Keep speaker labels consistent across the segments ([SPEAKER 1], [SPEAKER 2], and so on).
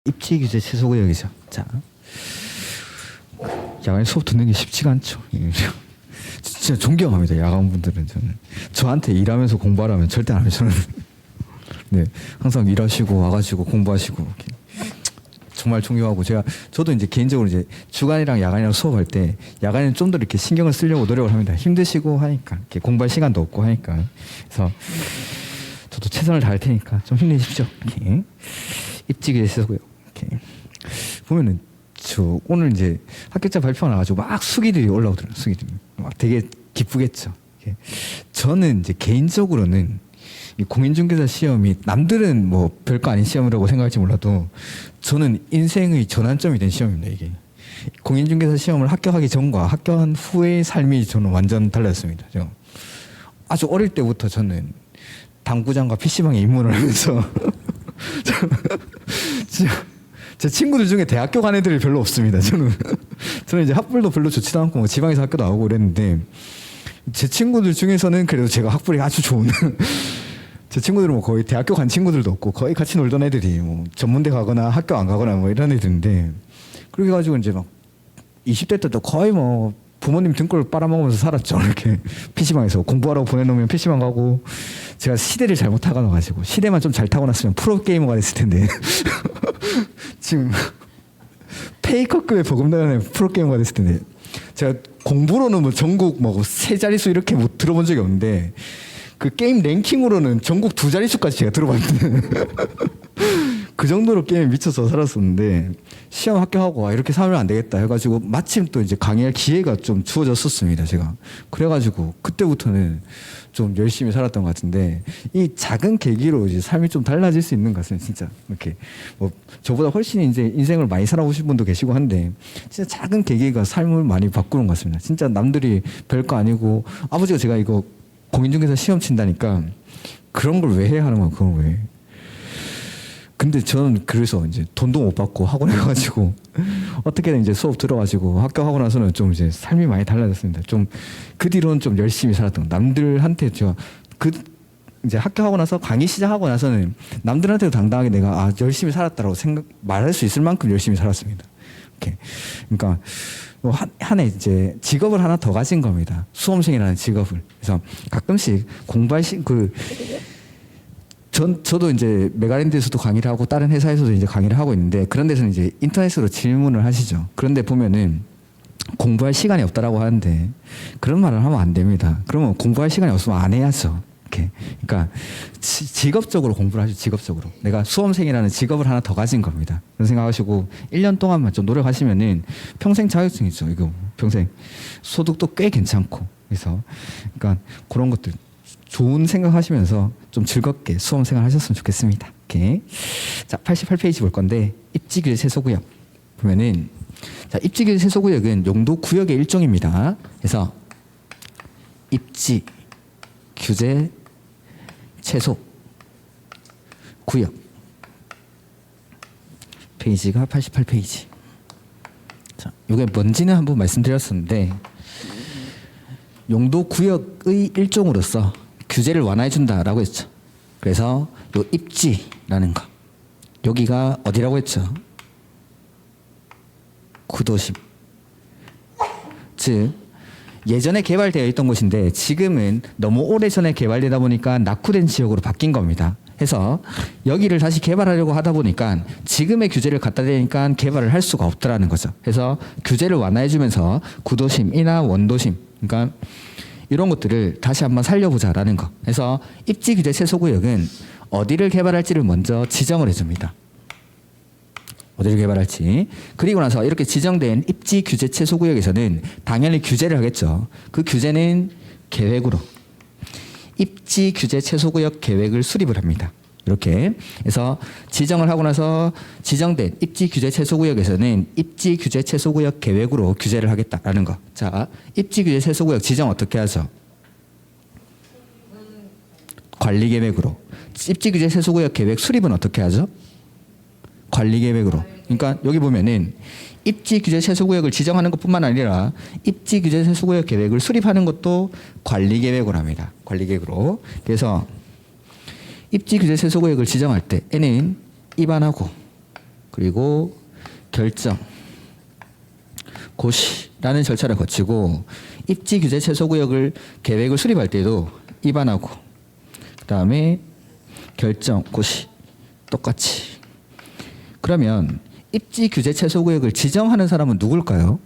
[SPEAKER 1] 입지 규제 최소 구역이죠. 자, 야간 수업 듣는 게 쉽지가 않죠. 진짜 존경합니다. 야간분들은. 저한테 일하면서 공부하라면 절대 안 해요. 저는 네, 항상 일하시고 와가지고 공부하시고 정말 존경하고, 저도 이제 개인적으로 이제 주간이랑 야간이랑 수업할 때 야간에는 좀 더 이렇게 신경을 쓰려고 노력을 합니다. 힘드시고 하니까, 이렇게 공부할 시간도 없고 하니까. 그래서 저도 최선을 다할 테니까 좀 힘내십시오. 이렇게 입지게 해서고요. 이렇게 보면은 저 오늘 이제 합격자 발표가 나가지고 막 수기들이 올라오더라고요. 수기들이 막 되게 기쁘겠죠. 이렇게. 저는 이제 개인적으로는 이 공인중개사 시험이 남들은 뭐 별거 아닌 시험이라고 생각할지 몰라도 저는 인생의 전환점이 된 시험입니다. 이게 공인중개사 시험을 합격하기 전과 합격한 후의 삶이 저는 완전 달랐습니다. 아주 어릴 때부터 저는 당구장과 PC방에 입문을 하면서 제 친구들 중에 대학교 간 애들이 별로 없습니다. 저는 이제 학벌도 별로 좋지도 않고 뭐 지방에서 학교 나오고 그랬는데, 제 친구들 중에서는 그래도 제가 학벌이 아주 좋은 제 친구들은 뭐 거의 대학교 간 친구들도 없고 거의 같이 놀던 애들이 뭐 전문대 가거나 학교 안 가거나 뭐 이런 애들인데, 그렇게 가지고 이제 막 20대 때도 거의 뭐 부모님 등골 빨아먹으면서 살았죠. 이렇게 PC방에서 공부하라고 보내놓으면 PC방 가고, 제가 시대를 잘못 타고나가지고 시대만 좀 잘 타고났으면 프로게이머가 됐을 텐데 지금 페이커급의 버금가는 프로게이머가 됐을 텐데, 제가 공부로는 뭐 전국 뭐 세 자릿수 이렇게 못 들어본 적이 없는데 그 게임 랭킹으로는 전국 두 자릿수까지 제가 들어봤는데 그 정도로 게임에 미쳐서 살았었는데, 시험 합격하고 이렇게 살면 안 되겠다 해가지고 마침 또 이제 강의할 기회가 좀 주어졌었습니다. 제가 그래가지고 그때부터는 좀 열심히 살았던 것 같은데, 이 작은 계기로 이제 삶이 좀 달라질 수 있는 것 같습니다. 진짜 이렇게 뭐 저보다 훨씬 이제 인생을 많이 살아오신 분도 계시고 한데, 진짜 작은 계기가 삶을 많이 바꾸는 것 같습니다. 진짜 남들이 별거 아니고, 아버지가 제가 이거 공인중개사 시험 친다니까 그런 걸 왜 해야 하는 거야, 그걸 왜. 근데 저는 그래서 이제 돈도 못 받고 학원에 가가지고 어떻게든 이제 수업 들어가지고 합격하고 나서는 좀 이제 삶이 많이 달라졌습니다. 좀 그 뒤로는 좀 열심히 살았던, 남들한테 제가 이제 합격하고 나서 강의 시작하고 나서는 남들한테도 당당하게 내가 열심히 살았다라고 말할 수 있을 만큼 열심히 살았습니다. 이렇게. 그러니까 한 해 이제 직업을 하나 더 가진 겁니다. 수험생이라는 직업을. 그래서 가끔씩 공부할 저도 이제 메가랜드에서도 강의를 하고 다른 회사에서도 이제 강의를 하고 있는데, 그런 데서는 이제 인터넷으로 질문을 하시죠. 그런데 보면은 공부할 시간이 없다라고 하는데 그런 말을 하면 안 됩니다. 그러면 공부할 시간이 없으면 안 해야죠. 이렇게. 그러니까 직업적으로 공부를 하죠. 직업적으로. 내가 수험생이라는 직업을 하나 더 가진 겁니다. 그런 생각하시고 1년 동안만 좀 노력하시면은 평생 자격증이죠. 이거 평생 소득도 꽤 괜찮고. 그래서 그러니까 그런 것들 좋은 생각하시면서 좀 즐겁게 수험생활 하셨으면 좋겠습니다. 이렇게. 자, 88페이지 볼 건데, 입지규제 최소구역 보면은, 자, 입지규제 최소구역은 용도 구역의 일종입니다. 그래서 입지 규제 최소 구역, 페이지가 88페이지. 자, 이게 뭔지는 한번 말씀드렸었는데, 용도 구역의 일종으로서 규제를 완화해 준다라고 했죠. 그래서 요 입지라는 거, 여기가 어디라고 했죠? 구도심. 즉 예전에 개발되어 있던 곳인데 지금은 너무 오래전에 개발되다 보니까 낙후된 지역으로 바뀐 겁니다. 해서 여기를 다시 개발하려고 하다 보니까 지금의 규제를 갖다 대니까 개발을 할 수가 없더라는 거죠. 그래서 규제를 완화해 주면서 구도심이나 원도심, 그러니까 이런 것들을 다시 한번 살려보자라는 거. 그래서 입지 규제 최소 구역은 어디를 개발할지를 먼저 지정을 해줍니다. 어디를 개발할지. 그리고 나서 이렇게 지정된 입지 규제 최소 구역에서는 당연히 규제를 하겠죠. 그 규제는 계획으로 입지 규제 최소 구역 계획을 수립을 합니다. 이렇게 해서 지정을 하고 나서 지정된 입지 규제 최소 구역에서는 입지 규제 최소 구역 계획으로 규제를 하겠다라는 거. 자, 입지 규제 최소 구역 지정 어떻게 하죠? 관리 계획으로. 입지 규제 최소 구역 계획 수립은 어떻게 하죠? 관리 계획으로. 그러니까 여기 보면은 입지 규제 최소 구역을 지정하는 것뿐만 아니라 입지 규제 최소 구역 계획을 수립하는 것도 관리 계획으로 합니다. 관리 계획으로. 그래서 입지 규제 최소 구역을 지정할 때 N은 입안하고 그리고 결정, 고시라는 절차를 거치고 입지 규제 최소 구역을 계획을 수립할 때도 입안하고 그다음에 결정, 고시 똑같이. 그러면 입지 규제 최소 구역을 지정하는 사람은 누굴까요?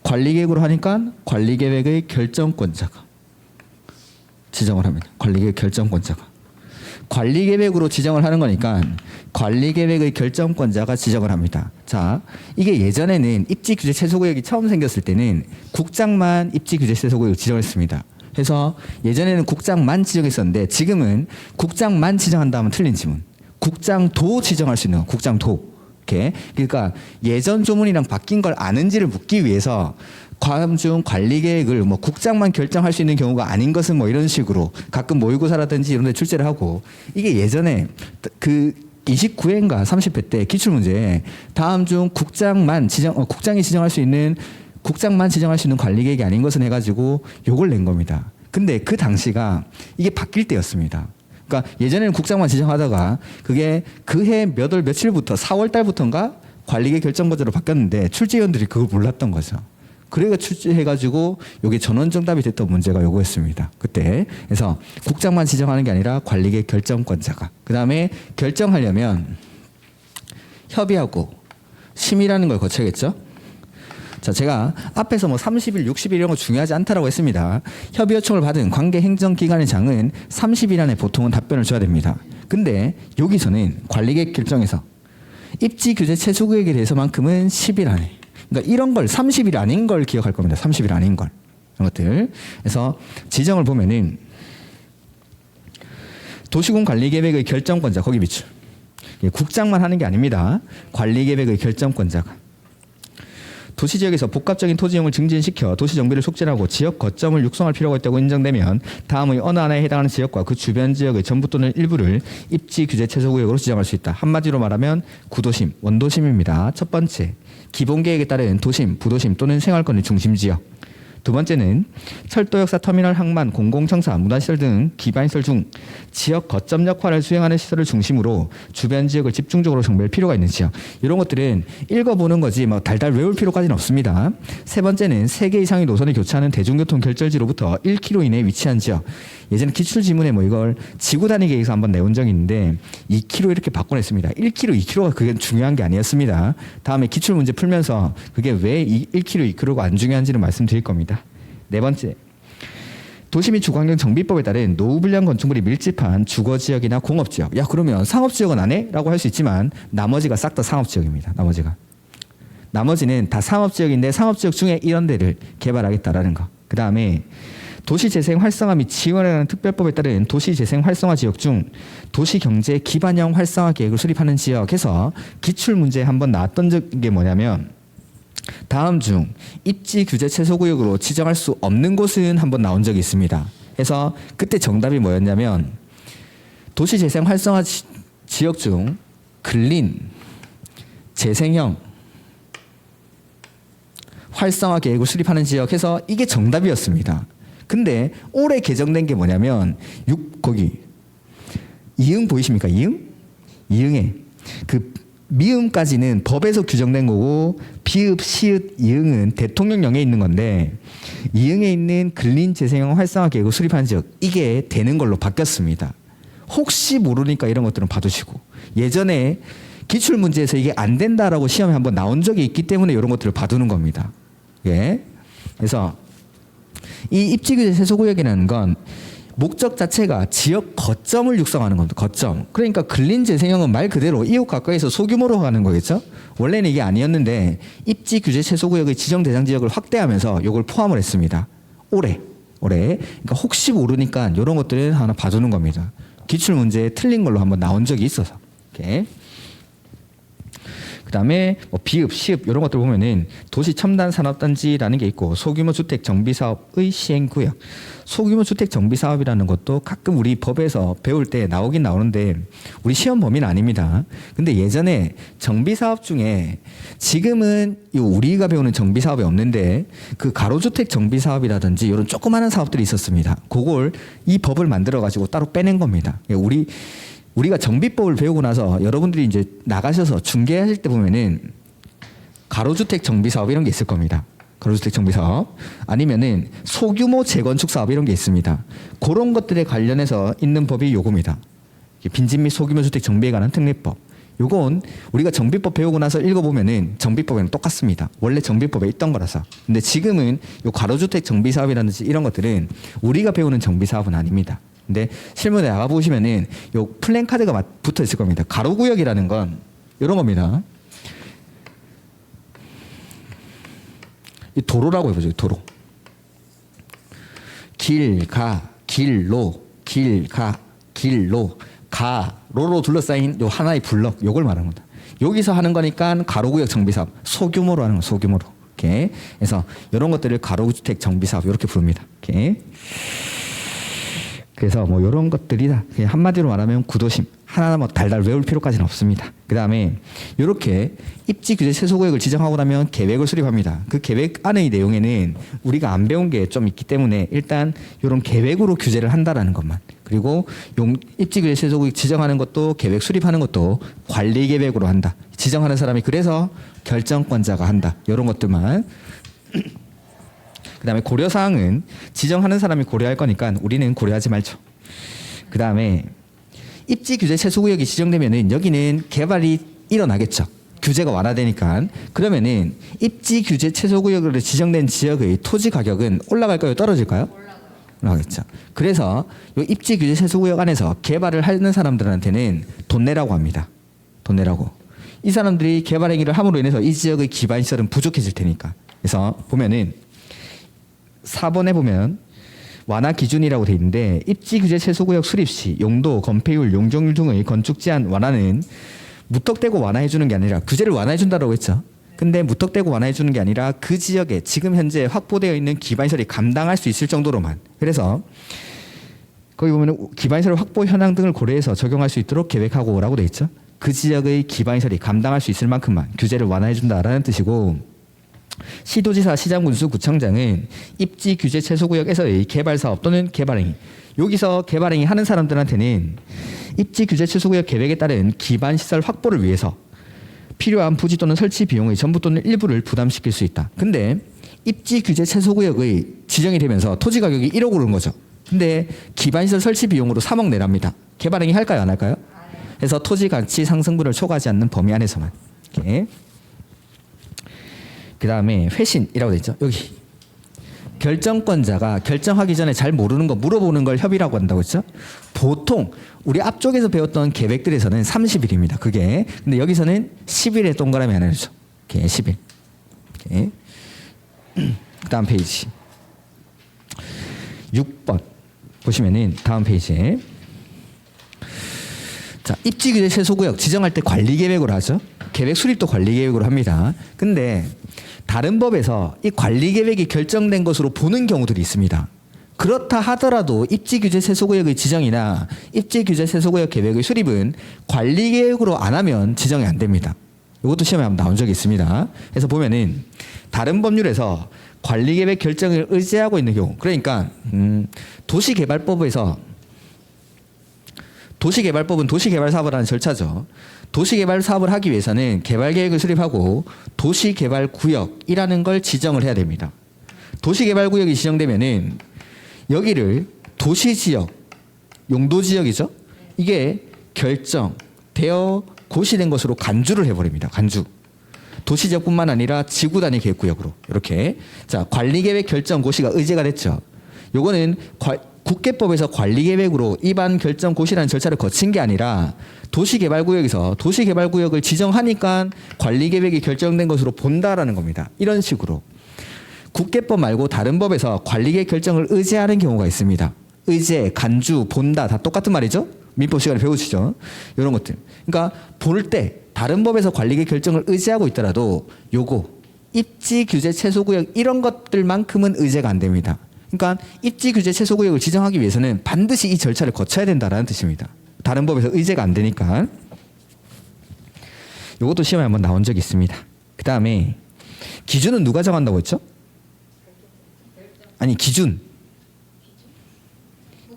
[SPEAKER 1] 관리계획으로 하니까 관리계획의 결정권자가 지정을 합니다. 관리계획 결정권자가. 관리계획으로 지정을 하는 거니까 관리계획의 결정권자가 지정을 합니다. 자, 이게 예전에는 입지규제 최소구역이 처음 생겼을 때는 국장만 입지규제 최소구역을 지정했습니다. 그래서 예전에는 국장만 지정했었는데 지금은 국장만 지정한다면 틀린 지문. 국장도 지정할 수 있는 거, 국장도. 이렇게. 그러니까 예전 조문이랑 바뀐 걸 아는지를 묻기 위해서 다음중 관리계획을 뭐 국장만 결정할 수 있는 경우가 아닌 것은 뭐 이런 식으로 가끔 모의고사라든지 이런 데 출제를 하고 이게 예전에 그 29회인가 30회 때 기출문제 다음 중 국장만 국장이 지정할 수 있는 국장만 지정할 수 있는 관리계획이 아닌 것은 해가지고 요걸 낸 겁니다. 근데 그 당시가 이게 바뀔 때였습니다. 그러니까 예전에는 국장만 지정하다가 그게 그해 몇 월 며칠부터 4월 달부터인가 관리계획 결정권자로 바뀌었는데 출제위원들이 그걸 몰랐던 거죠. 그래가 출제해가지고 요게 전원정답이 됐던 문제가 요거였습니다. 그때. 그래서 국장만 지정하는 게 아니라 관리계획 결정권자가. 그 다음에 결정하려면 협의하고 심의라는 걸 거쳐야겠죠. 자, 제가 앞에서 뭐 30일, 60일 이런 거 중요하지 않다라고 했습니다. 협의 요청을 받은 관계 행정기관의 장은 30일 안에 보통은 답변을 줘야 됩니다. 근데 여기서는 관리계획 결정에서 입지 규제 최소 구역에 대해서만큼은 10일 안에. 그러니까 이런 걸 30일 아닌 걸 기억할 겁니다. 30일 아닌 걸. 이런 것들. 그래서 지정을 보면은 도시군 관리계획의 결정권자 거기 비추. 국장만 하는 게 아닙니다. 관리계획의 결정권자가. 도시지역에서 복합적인 토지용을 증진시켜 도시정비를 촉진하고 지역 거점을 육성할 필요가 있다고 인정되면 다음의 어느 하나에 해당하는 지역과 그 주변 지역의 전부 또는 일부를 입지 규제 최소구역으로 지정할 수 있다. 한마디로 말하면 구도심, 원도심입니다. 첫 번째, 기본계획에 따른 도심, 부도심 또는 생활권의 중심지역. 두 번째는 철도, 역사, 터미널, 항만, 공공청사, 문화시설 등 기반시설 중 지역 거점 역할을 수행하는 시설을 중심으로 주변 지역을 집중적으로 정비할 필요가 있는 지역. 이런 것들은 읽어보는 거지 뭐 달달 외울 필요까지는 없습니다. 세 번째는 3개 이상의 노선을 교차하는 대중교통 결절지로부터 1km 이내에 위치한 지역. 예전에 기출지문에 뭐 이걸 지구 단위 계획에서 한번 내온 적이 있는데 2km 이렇게 바꿔냈습니다. 1km, 2km가 그게 중요한 게 아니었습니다. 다음에 기출문제 풀면서 그게 왜 1km, 2km가 안 중요한지는 말씀드릴 겁니다. 네 번째, 도시 및 주거환경 정비법에 따른 노후 불량 건축물이 밀집한 주거지역이나 공업지역. 야, 그러면 상업지역은 안 해? 라고 할 수 있지만 나머지가 싹 다 상업지역입니다. 나머지는 다 상업지역인데 상업지역 중에 이런 데를 개발하겠다라는 거. 그 다음에 도시재생 활성화 및 지원하는 특별법에 따른 도시재생 활성화 지역 중 도시경제 기반형 활성화 계획을 수립하는 지역에서 기출문제에 한번 나왔던 게 뭐냐면 다음 중 입지 규제 최소구역으로 지정할 수 없는 곳은 한번 나온 적이 있습니다. 그래서 그때 정답이 뭐였냐면 도시재생 활성화 지역 중 근린, 재생형, 활성화 계획을 수립하는 지역에서 이게 정답이었습니다. 근데 올해 개정된 게 뭐냐면 거기 이응 보이십니까? 이응에 그 미음까지는 법에서 규정된 거고 비읍, 시읒, 이응은 대통령령에 있는 건데 이응에 있는 근린 재생형 활성화 계획을 수립한 지역 이게 되는 걸로 바뀌었습니다. 혹시 모르니까 이런 것들은 봐두시고 예전에 기출문제에서 이게 안 된다라고 시험에 한번 나온 적이 있기 때문에 이런 것들을 봐두는 겁니다. 예. 그래서 이 입지규제 최소구역이라는 건 목적 자체가 지역 거점을 육성하는 겁니다. 거점. 그러니까 근린 재생형은 말 그대로 이웃 가까이서 소규모로 가는 거겠죠. 원래는 이게 아니었는데 입지 규제 최소구역의 지정 대상 지역을 확대하면서 이걸 포함을 했습니다. 올해. 그러니까 혹시 모르니까 이런 것들은 하나 봐두는 겁니다. 기출 문제에 틀린 걸로 한번 나온 적이 있어서. 이렇게. 그다음에 뭐 비읍, 시읍 이런 것들 보면은 도시 첨단 산업단지라는 게 있고 소규모 주택 정비 사업의 시행 구역. 소규모 주택 정비 사업이라는 것도 가끔 우리 법에서 배울 때 나오긴 나오는데 우리 시험 범위는 아닙니다. 근데 예전에 정비 사업 중에 지금은 우리가 배우는 정비 사업이 없는데 그 가로주택 정비 사업이라든지 이런 조그마한 사업들이 있었습니다. 그걸 이 법을 만들어 가지고 따로 빼낸 겁니다. 우리 우리가 정비법을 배우고 나서 여러분들이 이제 나가셔서 중개하실 때 보면은 가로주택 정비사업 이런 게 있을 겁니다. 가로주택 정비사업 아니면은 소규모 재건축 사업 이런 게 있습니다. 그런 것들에 관련해서 있는 법이 요겁니다. 빈집 및 소규모 주택 정비에 관한 특례법. 요건 우리가 정비법 배우고 나서 읽어보면은 정비법에는 똑같습니다. 원래 정비법에 있던 거라서. 근데 지금은 요 가로주택 정비사업이라든지 이런 것들은 우리가 배우는 정비사업은 아닙니다. 근데 실무에 나가 보시면은 요 플랜카드가 붙어 있을 겁니다. 가로구역이라는 건 이런 겁니다. 이 도로라고 해보죠. 도로. 길, 가, 길로, 길, 가, 길로, 가로로 둘러싸인 요 하나의 블럭, 요걸 말하는 겁니다. 여기서 하는 거니까 가로구역 정비사업, 소규모로 하는 거, 소규모로. 이렇게. 그래서 이런 것들을 가로주택 정비사업 이렇게 부릅니다. 이렇게. 그래서 뭐 이런 것들이다. 그냥 한마디로 말하면 구도심. 하나하나 뭐 달달 외울 필요까지는 없습니다. 그 다음에 이렇게 입지 규제 최소구역을 지정하고 나면 계획을 수립합니다. 그 계획 안의 내용에는 우리가 안 배운 게 좀 있기 때문에 일단 이런 계획으로 규제를 한다라는 것만. 그리고 입지 규제 최소구역 지정하는 것도 계획 수립하는 것도 관리 계획으로 한다. 지정하는 사람이 그래서 결정권자가 한다. 이런 것들만. 그 다음에 고려사항은 지정하는 사람이 고려할 거니까 우리는 고려하지 말죠. 그 다음에 입지 규제 최소구역이 지정되면은 여기는 개발이 일어나겠죠. 규제가 완화되니까. 그러면은 입지 규제 최소구역으로 지정된 지역의 토지 가격은 올라갈까요? 떨어질까요? 올라가겠죠. 그래서 이 입지 규제 최소구역 안에서 개발을 하는 사람들한테는 돈 내라고 합니다. 돈 내라고. 이 사람들이 개발 행위를 함으로 인해서 이 지역의 기반시설은 부족해질 테니까. 그래서 보면은 4번에 보면 완화 기준이라고 되어 있는데 입지 규제 최소구역 수립 시 용도, 건폐율, 용적률 등의 건축 제한 완화는 무턱대고 완화해 주는 게 아니라 규제를 완화해 준다고 했죠. 근데 무턱대고 완화해 주는 게 아니라 그 지역에 지금 현재 확보되어 있는 기반시설이 감당할 수 있을 정도로만. 그래서 거기 보면 기반시설 확보 현황 등을 고려해서 적용할 수 있도록 계획하고라고 되어 있죠. 그 지역의 기반시설이 감당할 수 있을 만큼만 규제를 완화해 준다라는 뜻이고, 시도지사, 시장군수, 구청장은 입지 규제 최소구역에서의 개발사업 또는 개발행위, 여기서 개발행위 하는 사람들한테는 입지 규제 최소구역 계획에 따른 기반시설 확보를 위해서 필요한 부지 또는 설치 비용의 전부 또는 일부를 부담시킬 수 있다. 근데 입지 규제 최소구역의 지정이 되면서 토지 가격이 1억 오른 거죠. 근데 기반시설 설치 비용으로 3억 내랍니다. 개발행위 할까요? 안 할까요? 그래서 토지 가치 상승분을 초과하지 않는 범위 안에서만. 이렇게. 그 다음에 회신이라고 되어 있죠. 여기 결정권자가 결정하기 전에 잘 모르는 거 물어보는 걸 협의라고 한다고 했죠. 보통 우리 앞쪽에서 배웠던 계획들에서는 30일입니다. 그게. 근데 여기서는 10일에 동그라미 하나 해주죠. 이렇게 10일. 이렇게. 그 다음 페이지 6번 보시면은 다음 페이지에 자, 입지 규제 최소구역 지정할 때 관리 계획으로 하죠. 계획 수립도 관리 계획으로 합니다. 근데 다른 법에서 이 관리 계획이 결정된 것으로 보는 경우들이 있습니다. 그렇다 하더라도 입지 규제 최소구역의 지정이나 입지 규제 최소구역 계획의 수립은 관리 계획으로 안 하면 지정이 안 됩니다. 이것도 시험에 한번 나온 적이 있습니다. 그래서 보면은 다른 법률에서 관리 계획 결정을 의지하고 있는 경우, 그러니까 도시개발법에서 도시개발법은 도시개발 사업을 하는 절차죠. 도시개발 사업을 하기 위해서는 개발계획을 수립하고 도시개발구역이라는 걸 지정을 해야 됩니다. 도시개발구역이 지정되면은 여기를 도시지역, 용도지역이죠. 이게 결정되어 고시된 것으로 간주를 해버립니다. 간주. 도시지역뿐만 아니라 지구단위 계획구역으로 이렇게. 자, 관리계획 결정 고시가 의제가 됐죠. 요거는 국계법에서 관리계획으로 입안 결정 고시라는 절차를 거친 게 아니라 도시개발구역에서 도시개발구역을 지정하니까 관리계획이 결정된 것으로 본다라는 겁니다. 이런 식으로. 국계법 말고 다른 법에서 관리계획 결정을 의제하는 경우가 있습니다. 의제, 간주, 본다 다 똑같은 말이죠. 민법 시간에 배우시죠. 이런 것들. 그러니까 볼 때 다른 법에서 관리계획 결정을 의제하고 있더라도 요거 입지 규제 최소구역 이런 것들만큼은 의제가 안 됩니다. 그러니까 입지 규제 최소구역을 지정하기 위해서는 반드시 이 절차를 거쳐야 된다라는 뜻입니다. 다른 법에서 의제가 안 되니까. 이것도 시험에 한번 나온 적이 있습니다. 그 다음에 기준은 누가 정한다고 했죠? 아니 기준.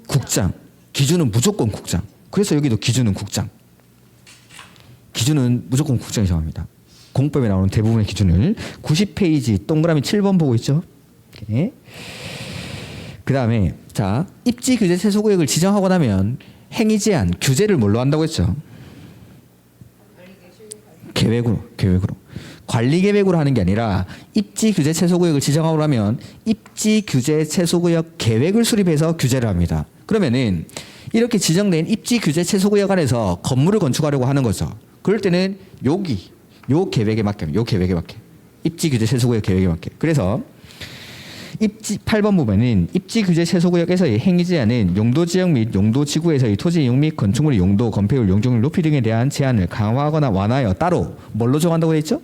[SPEAKER 1] 국장. 기준은 무조건 국장. 그래서 여기도 기준은 국장. 기준은 무조건 국장이 정합니다. 공법에 나오는 대부분의 기준을 90페이지 동그라미 7번 보고 있죠. 그 다음에 자 입지 규제 최소 구역을 지정하고 나면 행위 제한 규제를 뭘로 한다고 했죠? 계획으로. 관리 계획으로 하는 게 아니라 입지 규제 최소 구역을 지정하고 나면 입지 규제 최소 구역 계획을 수립해서 규제를 합니다. 그러면은 이렇게 지정된 입지 규제 최소 구역 안에서 건물을 건축하려고 하는 거죠. 그럴 때는 여기 요 계획에 맞게 입지 규제 최소 구역 계획에 맞게. 그래서 입지 8번 보면은 입지 규제 최소 구역에서의 행위 제한은 용도 지역 및 용도 지구에서의 토지 이용 및 건축물의 용도, 건폐율, 용적률 높이 등에 대한 제한을 강화하거나 완화하여 따로 뭘로 정한다고 돼 있죠?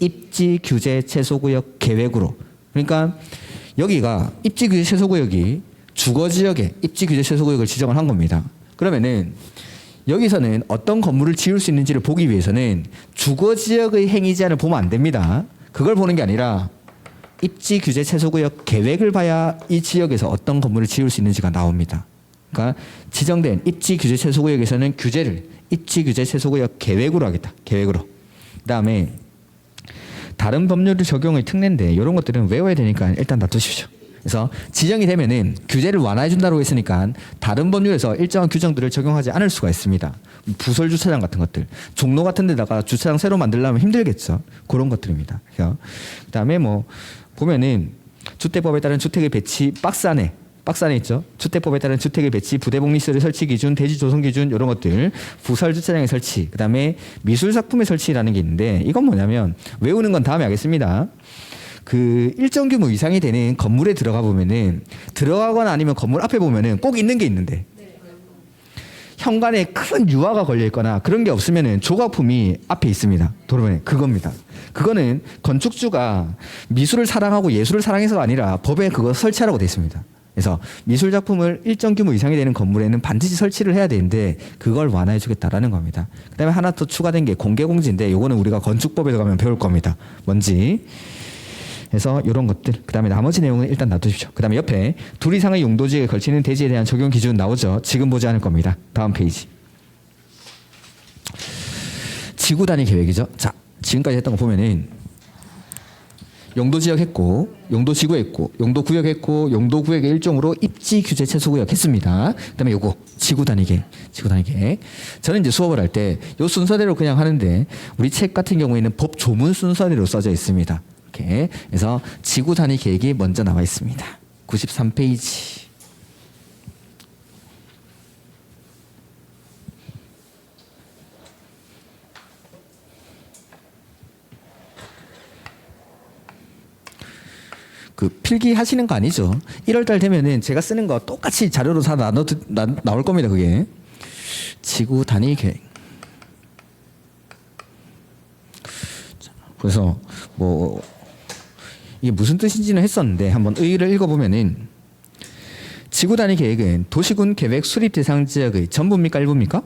[SPEAKER 1] 입지 규제 최소 구역 계획으로. 그러니까 여기가 입지 규제 최소 구역이 주거 지역에 입지 규제 최소 구역을 지정을 한 겁니다. 그러면은 여기서는 어떤 건물을 지을 수 있는지를 보기 위해서는 주거 지역의 행위 제한을 보면 안 됩니다. 그걸 보는 게 아니라 입지 규제 최소 구역 계획을 봐야 이 지역에서 어떤 건물을 지을 수 있는지가 나옵니다. 그러니까 지정된 입지 규제 최소 구역에서는 규제를 입지 규제 최소 구역 계획으로 하겠다. 계획으로. 그다음에 다른 법률을 적용의 특례인데 이런 것들은 외워야 되니까 일단 놔두십시오. 그래서 지정이 되면은 규제를 완화해 준다고 했으니까 다른 법률에서 일정한 규정들을 적용하지 않을 수가 있습니다. 부설 주차장 같은 것들, 종로 같은 데다가 주차장 새로 만들려면 힘들겠죠. 그런 것들입니다. 그다음에 뭐 보면은 주택법에 따른 주택의 배치 박스 안에 있죠. 주택법에 따른 주택의 배치, 부대복리시설 설치 기준, 대지 조성 기준 이런 것들, 부설 주차장의 설치, 그다음에 미술 작품의 설치라는 게 있는데 이건 뭐냐면 외우는 건 다음에 하겠습니다. 그 일정 규모 이상이 되는 건물에 들어가 보면은 들어가거나 아니면 건물 앞에 보면은 꼭 있는 게 있는데 현관에 큰 유화가 걸려 있거나 그런 게 없으면은 조각품이 앞에 있습니다. 도로변에 그겁니다. 그거는 건축주가 미술을 사랑하고 예술을 사랑해서가 아니라 법에 그거 설치하라고 돼 있습니다. 그래서 미술 작품을 일정 규모 이상이 되는 건물에는 반드시 설치를 해야 되는데 그걸 완화해 주겠다라는 겁니다. 그다음에 하나 더 추가된 게 공개공지인데 요거는 우리가 건축법에 가면 배울 겁니다. 뭔지. 그래서 이런 것들, 그 다음에 나머지 내용은 일단 놔두십시오. 그 다음에 옆에 둘 이상의 용도지역에 걸치는 대지에 대한 적용 기준 나오죠. 지금 보지 않을 겁니다. 다음 페이지. 지구 단위 계획이죠. 자, 지금까지 했던 거 보면은 용도지역 했고, 용도지구 했고, 용도구역 했고, 용도구역의 일종으로 입지 규제 최소구역 했습니다. 그 다음에 요거 지구 단위 계획. 저는 이제 수업을 할 때 요 순서대로 그냥 하는데 우리 책 같은 경우에는 법 조문 순서대로 써져 있습니다. 그래서 지구 단위 계획이 먼저 나와 있습니다. 93페이지. 그 필기 하시는 거 아니죠? 1월달 되면은 제가 쓰는 거 똑같이 자료로 다 나올 겁니다. 그게 지구 단위 계획. 그래서 뭐 이게 무슨 뜻인지는 했었는데 한번 의의를 읽어보면은 지구 단위 계획은 도시군 계획 수립 대상 지역의 전부입니까 일부입니까?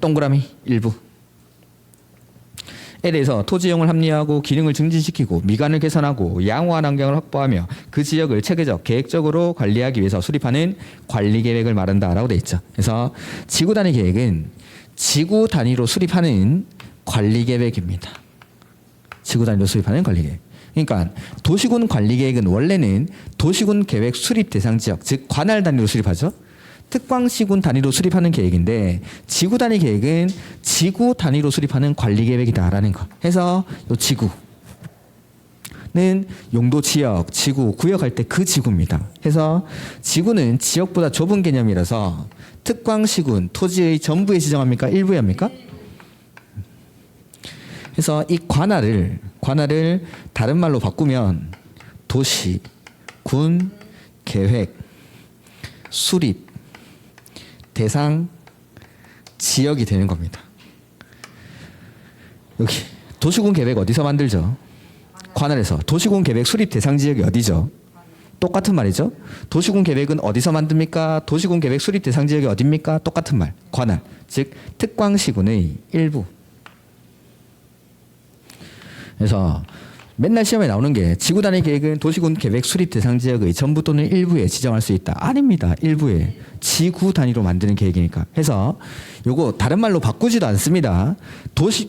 [SPEAKER 1] 동그라미 일부. 에 대해서 토지 이용을 합리화하고 기능을 증진시키고 미관을 개선하고 양호한 환경을 확보하며 그 지역을 체계적 계획적으로 관리하기 위해서 수립하는 관리 계획을 말한다라고 돼 있죠. 그래서 지구 단위 계획은 지구 단위로 수립하는 관리 계획입니다. 지구 단위로 수립하는 관리 계획. 그러니까 도시군 관리 계획은 원래는 도시군 계획 수립 대상 지역, 즉 관할 단위로 수립하죠. 특광시군 단위로 수립하는 계획인데 지구 단위 계획은 지구 단위로 수립하는 관리 계획이다라는 거. 해서 요 지구는 용도 지역, 지구, 구역할 때 그 지구입니다. 해서 지구는 지역보다 좁은 개념이라서 특광시군 토지의 전부에 지정합니까? 일부에 합니까? 그래서 이 관할을 다른 말로 바꾸면 도시, 군, 계획, 수립, 대상, 지역이 되는 겁니다. 여기 도시군 계획 어디서 만들죠? 관할에서. 도시군 계획 수립 대상 지역이 어디죠? 똑같은 말이죠. 도시군 계획은 어디서 만듭니까? 도시군 계획 수립 대상 지역이 어디입니까? 똑같은 말. 관할. 즉 특광시군의 일부. 그래서 맨날 시험에 나오는 게 지구 단위 계획은 도시군 계획 수립 대상 지역의 전부 또는 일부에 지정할 수 있다. 아닙니다. 일부에. 지구 단위로 만드는 계획이니까. 해서 요거 다른 말로 바꾸지도 않습니다.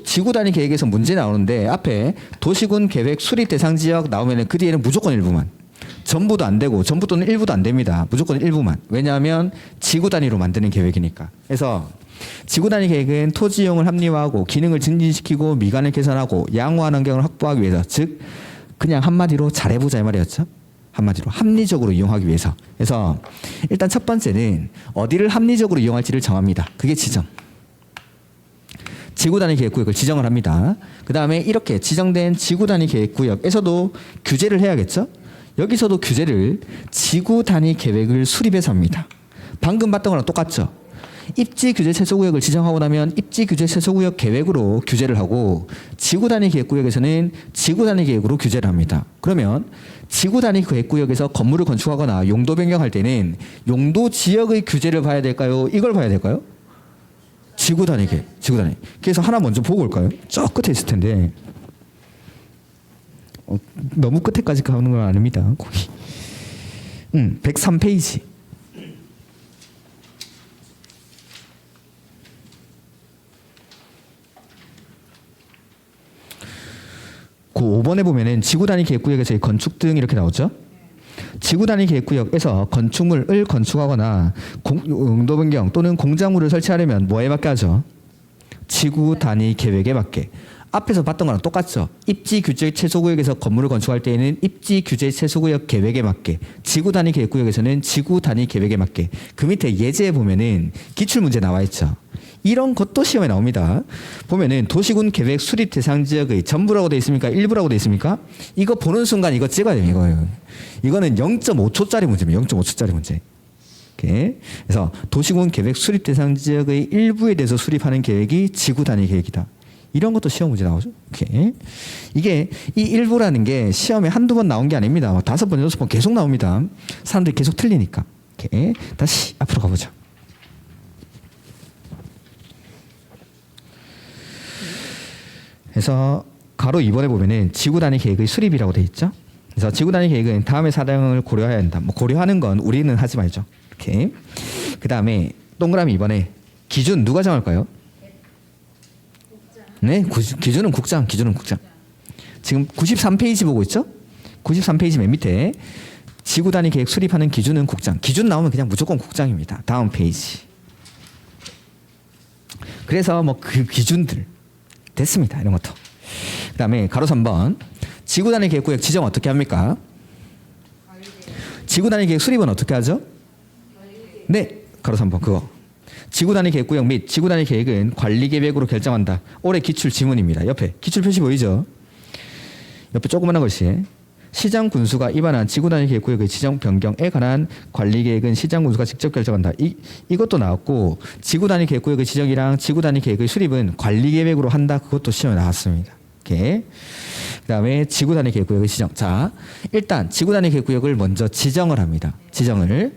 [SPEAKER 1] 지구 단위 계획에서 문제 나오는데 앞에 도시군 계획 수립 대상 지역 나오면은 그 뒤에는 무조건 일부만. 전부도 안 되고 전부 또는 일부도 안 됩니다. 무조건 일부만. 왜냐하면 지구 단위로 만드는 계획이니까. 그래서 지구 단위 계획은 토지 이용을 합리화하고 기능을 증진시키고 미관을 개선하고 양호한 환경을 확보하기 위해서, 즉 그냥 한마디로 잘해보자 이 말이었죠. 한마디로 합리적으로 이용하기 위해서. 그래서 일단 첫 번째는 어디를 합리적으로 이용할지를 정합니다. 그게 지정. 지구 단위 계획구역을 지정을 합니다. 그 다음에 이렇게 지정된 지구 단위 계획구역에서도 규제를 해야겠죠. 여기서도 규제를 지구 단위 계획을 수립해서 합니다. 방금 봤던 거랑 똑같죠. 입지 규제 최소구역을 지정하고 나면 입지 규제 최소구역 계획으로 규제를 하고, 지구 단위 계획구역에서는 지구 단위 계획으로 규제를 합니다. 그러면 지구 단위 계획구역에서 건물을 건축하거나 용도 변경할 때는 용도 지역의 규제를 봐야 될까요? 이걸 봐야 될까요? 지구 단위 계획. 지구 단위. 그래서 하나 먼저 보고 올까요? 저 끝에 있을 텐데. 너무 끝에까지 가는 건 아닙니다. 거기. 103페이지. 그 5번에 보면은 지구 단위 계획구역에서의 건축 등 이렇게 나오죠. 지구 단위 계획구역에서 건축물을 건축하거나 용도 변경 또는 공작물을 설치하려면 뭐에 맞게 하죠? 지구 단위 계획에 맞게. 앞에서 봤던 거랑 똑같죠. 입지 규제 최소구역에서 건물을 건축할 때에는 입지 규제 최소구역 계획에 맞게, 지구 단위 계획구역에서는 지구 단위 계획에 맞게. 그 밑에 예제에 보면은 기출 문제 나와 있죠. 이런 것도 시험에 나옵니다. 보면은 도시군 계획 수립 대상 지역의 전부라고 돼 있습니까? 일부라고 돼 있습니까? 이거 보는 순간 이거 찍어야 돼요. 이거예요. 이거는 0.5초짜리 문제입니다. 0.5초짜리 문제. 오케이. 그래서 도시군 계획 수립 대상 지역의 일부에 대해서 수립하는 계획이 지구 단위 계획이다. 이런 것도 시험 문제 나오죠. 오케이. 이게 이 일부라는 게 시험에 한두 번 나온 게 아닙니다. 5번, 6번 계속 나옵니다. 사람들이 계속 틀리니까. 오케이. 다시 앞으로 가보죠. 그래서 가로 2번에 보면은 지구 단위 계획의 수립이라고 돼 있죠. 그래서 지구 단위 계획은 다음의 사항을 고려해야 한다. 뭐 고려하는 건 우리는 하지 말죠. 오케이. 그 다음에 동그라미 2번에 기준 누가 정할까요? 네, 기준은 국장. 기준은 국장. 지금 93페이지 보고 있죠? 93페이지 맨 밑에 지구 단위 계획 수립하는 기준은 국장. 기준 나오면 그냥 무조건 국장입니다. 다음 페이지. 그래서 뭐 그 기준들 됐습니다. 이런 것도. 그 다음에 가로 3번 지구 단위 계획구역 지정 어떻게 합니까? 지구 단위 계획 수립은 어떻게 하죠? 네, 가로 3번 그거. 지구 단위 계획구역 및 지구 단위 계획은 관리 계획으로 결정한다. 올해 기출 지문입니다. 옆에 기출 표시 보이죠? 옆에 조그마한 것이 시장 군수가 위반한 지구 단위 계획구역의 지정 변경에 관한 관리 계획은 시장 군수가 직접 결정한다. 이것도 나왔고, 지구 단위 계획구역의 지정이랑 지구 단위 계획의 수립은 관리 계획으로 한다. 그것도 시험에 나왔습니다. 오케이. 그다음에 지구 단위 계획구역의 지정. 자, 일단 지구 단위 계획구역을 먼저 지정을 합니다. 지정을.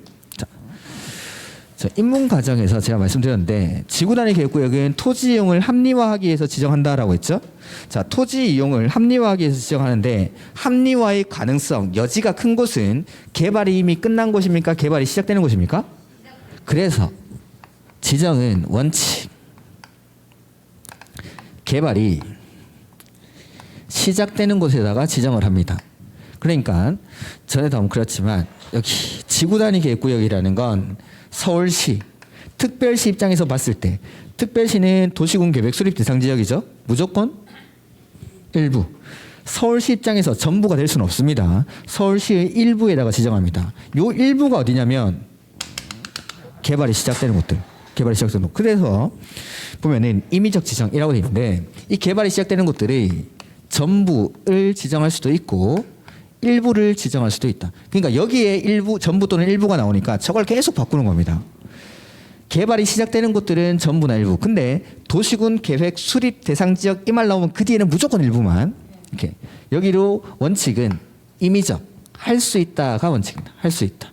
[SPEAKER 1] 자, 입문 과정에서 제가 말씀드렸는데 지구 단위 계획구역은 토지 이용을 합리화하기 위해서 지정한다라고 했죠. 자, 토지 이용을 합리화하기 위해서 지정하는데 합리화의 가능성, 여지가 큰 곳은 개발이 이미 끝난 곳입니까? 개발이 시작되는 곳입니까? 그래서 지정은 원칙. 개발이 시작되는 곳에다가 지정을 합니다. 그러니까 전에도 한번 그렇지만 여기 지구 단위 계획구역이라는 건 서울시, 특별시 입장에서 봤을 때 특별시는 도시군 계획 수립 대상 지역이죠. 무조건 일부. 서울시 입장에서 전부가 될 수는 없습니다. 서울시의 일부에다가 지정합니다. 요 일부가 어디냐면 개발이 시작되는 곳들. 개발이 시작되는 곳. 그래서 보면은 임의적 지정이라고 되어 있는데 이 개발이 시작되는 곳들이 전부를 지정할 수도 있고 일부를 지정할 수도 있다. 그러니까 여기에 일부, 전부 또는 일부가 나오니까 저걸 계속 바꾸는 겁니다. 개발이 시작되는 곳들은 전부나 일부. 근데 도시군 계획 수립 대상 지역 이 말 나오면 그 뒤에는 무조건 일부만. 이렇게. 여기로 원칙은 임의적 할 수 있다가 원칙입니다. 할 수 있다.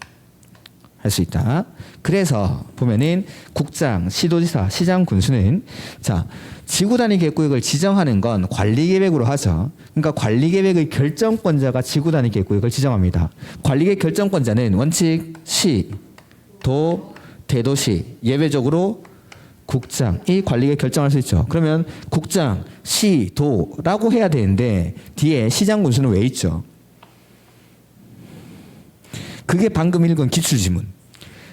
[SPEAKER 1] 할 수 있다. 그래서 보면은 국장, 시도지사, 시장, 군수는 자 지구 단위 계획구역을 지정하는 건 관리계획으로 하죠. 그러니까 관리계획의 결정권자가 지구 단위 계획구역을 지정합니다. 관리계획 결정권자는 원칙 시, 도, 대도시, 예외적으로 국장이 관리계획 결정할 수 있죠. 그러면 국장, 시, 도라고 해야 되는데 뒤에 시장, 군수는 왜 있죠? 그게 방금 읽은 기출지문.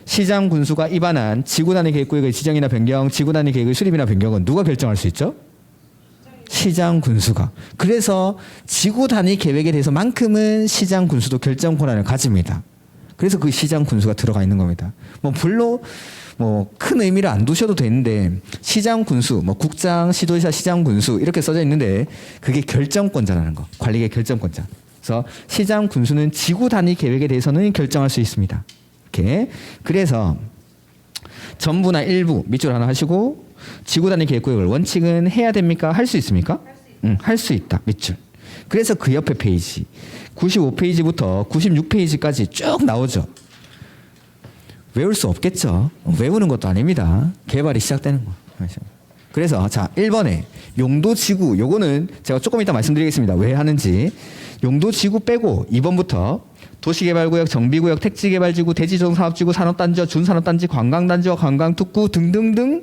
[SPEAKER 1] 시장 군수가 위반한 지구단위 계획구역의 지정이나 변경, 지구단위 계획의 수립이나 변경은 누가 결정할 수 있죠? 시장 군수가. 그래서 지구단위 계획에 대해서만큼은 시장 군수도 결정 권한을 가집니다. 그래서 그 시장 군수가 들어가 있는 겁니다. 뭐 별로 뭐 큰 의미를 안 두셔도 되는데 시장 군수, 뭐 국장, 시도지사, 시장 군수 이렇게 써져 있는데 그게 결정권자라는 거. 관리계 결정권자. 그래서 시장 군수는 지구 단위 계획에 대해서는 결정할 수 있습니다. 이렇게. 그래서 전부나 일부 밑줄 하나 하시고 지구 단위 계획구역을 원칙은 해야 됩니까? 할 수 있습니까? 할 수 있다. 밑줄. 그래서 그 옆에 페이지 95페이지부터 96페이지까지 쭉 나오죠. 외울 수 없겠죠. 외우는 것도 아닙니다. 개발이 시작되는 거. 그래서 자 1번에 용도지구 요거는 제가 조금 이따 말씀드리겠습니다. 왜 하는지. 용도지구 빼고 2번부터 도시개발구역, 정비구역, 택지개발지구, 대지조성사업지구, 산업단지와 준산업단지, 관광단지와 관광특구 등등등.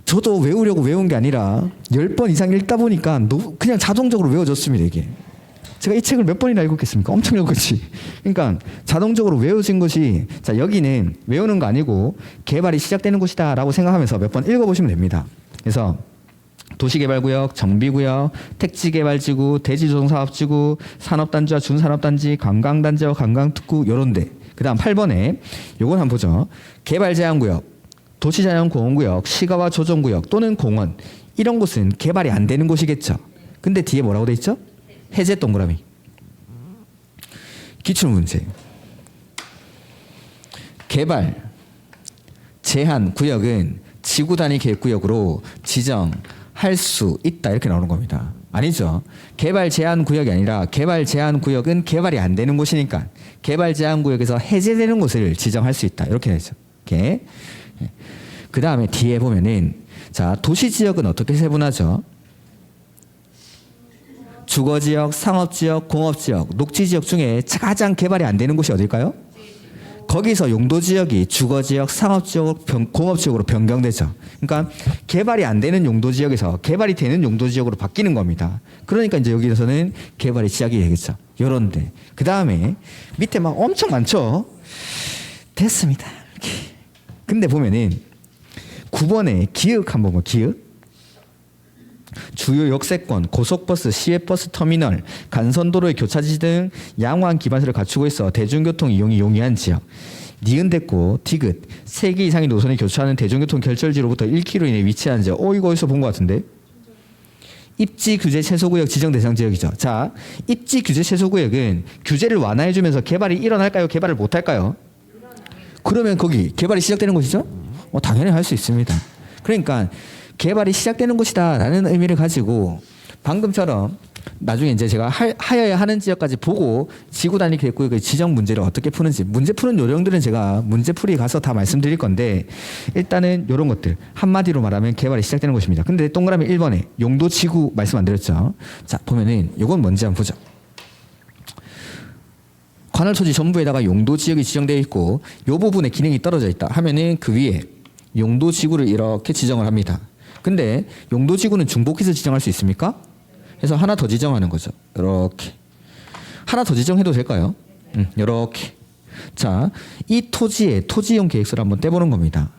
[SPEAKER 1] 저도 외우려고 외운 게 아니라 10번 이상 읽다 보니까 그냥 자동적으로 외워졌습니다. 이게. 제가 이 책을 몇 번이나 읽었겠습니까? 엄청 읽었지. 그러니까 자동적으로 외워진 것이 자 여기는 외우는 거 아니고 개발이 시작되는 곳이다 라고 생각하면서 몇 번 읽어보시면 됩니다. 그래서 도시개발구역, 정비구역, 택지개발지구, 대지조성사업지구, 산업단지와 준산업단지, 관광단지와 관광특구 요런데. 그 다음 8번에 요건 한번 보죠. 개발제한구역, 도시자연공원구역, 시가와 조정구역 또는 공원 이런 곳은 개발이 안 되는 곳이겠죠. 근데 뒤에 뭐라고 돼 있죠? 해제 동그라미. 기출문제. 개발 제한 구역은 지구 단위 계획구역으로 지정할 수 있다 이렇게 나오는 겁니다. 아니죠. 개발 제한 구역이 아니라 개발 제한 구역은 개발이 안 되는 곳이니까 개발 제한 구역에서 해제되는 곳을 지정할 수 있다 이렇게 되죠. 이렇게. 그 다음에 뒤에 보면은 자 도시 지역은 어떻게 세분하죠? 주거지역, 상업지역, 공업지역, 녹지지역 중에 가장 개발이 안 되는 곳이 어딜까요? 거기서 용도지역이 주거지역, 상업지역, 공업지역으로 변경되죠. 그러니까 개발이 안 되는 용도지역에서 개발이 되는 용도지역으로 바뀌는 겁니다. 그러니까 이제 여기서는 개발이 시작이 되겠죠. 요런데. 그 다음에 밑에 막 엄청 많죠? 됐습니다. 이렇게. 근데 보면은 9번에 기역 한번 뭐 기역? 주요 역세권, 고속버스, 시외버스 터미널, 간선도로의 교차지 등 양호한 기반시설을 갖추고 있어 대중교통 이용이 용이한 지역. 니은댔고 디귿 3개 이상의 노선이 교차하는 대중교통 결절지로부터 1km 이내에 위치한 지역. 이거 어디서 본 것 같은데? 입지 규제 최소구역 지정 대상 지역이죠. 자, 입지 규제 최소구역은 규제를 완화해주면서 개발이 일어날까요? 개발을 못할까요? 그러면 거기 개발이 시작되는 곳이죠? 당연히 할 수 있습니다. 그러니까 개발이 시작되는 곳이다라는 의미를 가지고 방금처럼 나중에 이제 제가 하여야 하는 지역까지 보고 지구 단위 계획구역의 지정 문제를 어떻게 푸는지 문제 푸는 요령들은 제가 문제풀이 가서 다 말씀드릴 건데 일단은 이런 것들 한마디로 말하면 개발이 시작되는 곳입니다. 근데 동그라미 1번에 용도지구 말씀 안 드렸죠. 자 보면은 이건 뭔지 한번 보죠. 관할 토지 전부에다가 용도지역이 지정되어 있고 이 부분에 기능이 떨어져 있다 하면은 그 위에 용도지구를 이렇게 지정을 합니다. 근데 용도지구는 중복해서 지정할 수 있습니까? 그래서 하나 더 지정하는 거죠. 이렇게 하나 더 지정해도 될까요? 이렇게. 자, 이 토지의 토지이용 계획서를 한번 떼보는 겁니다.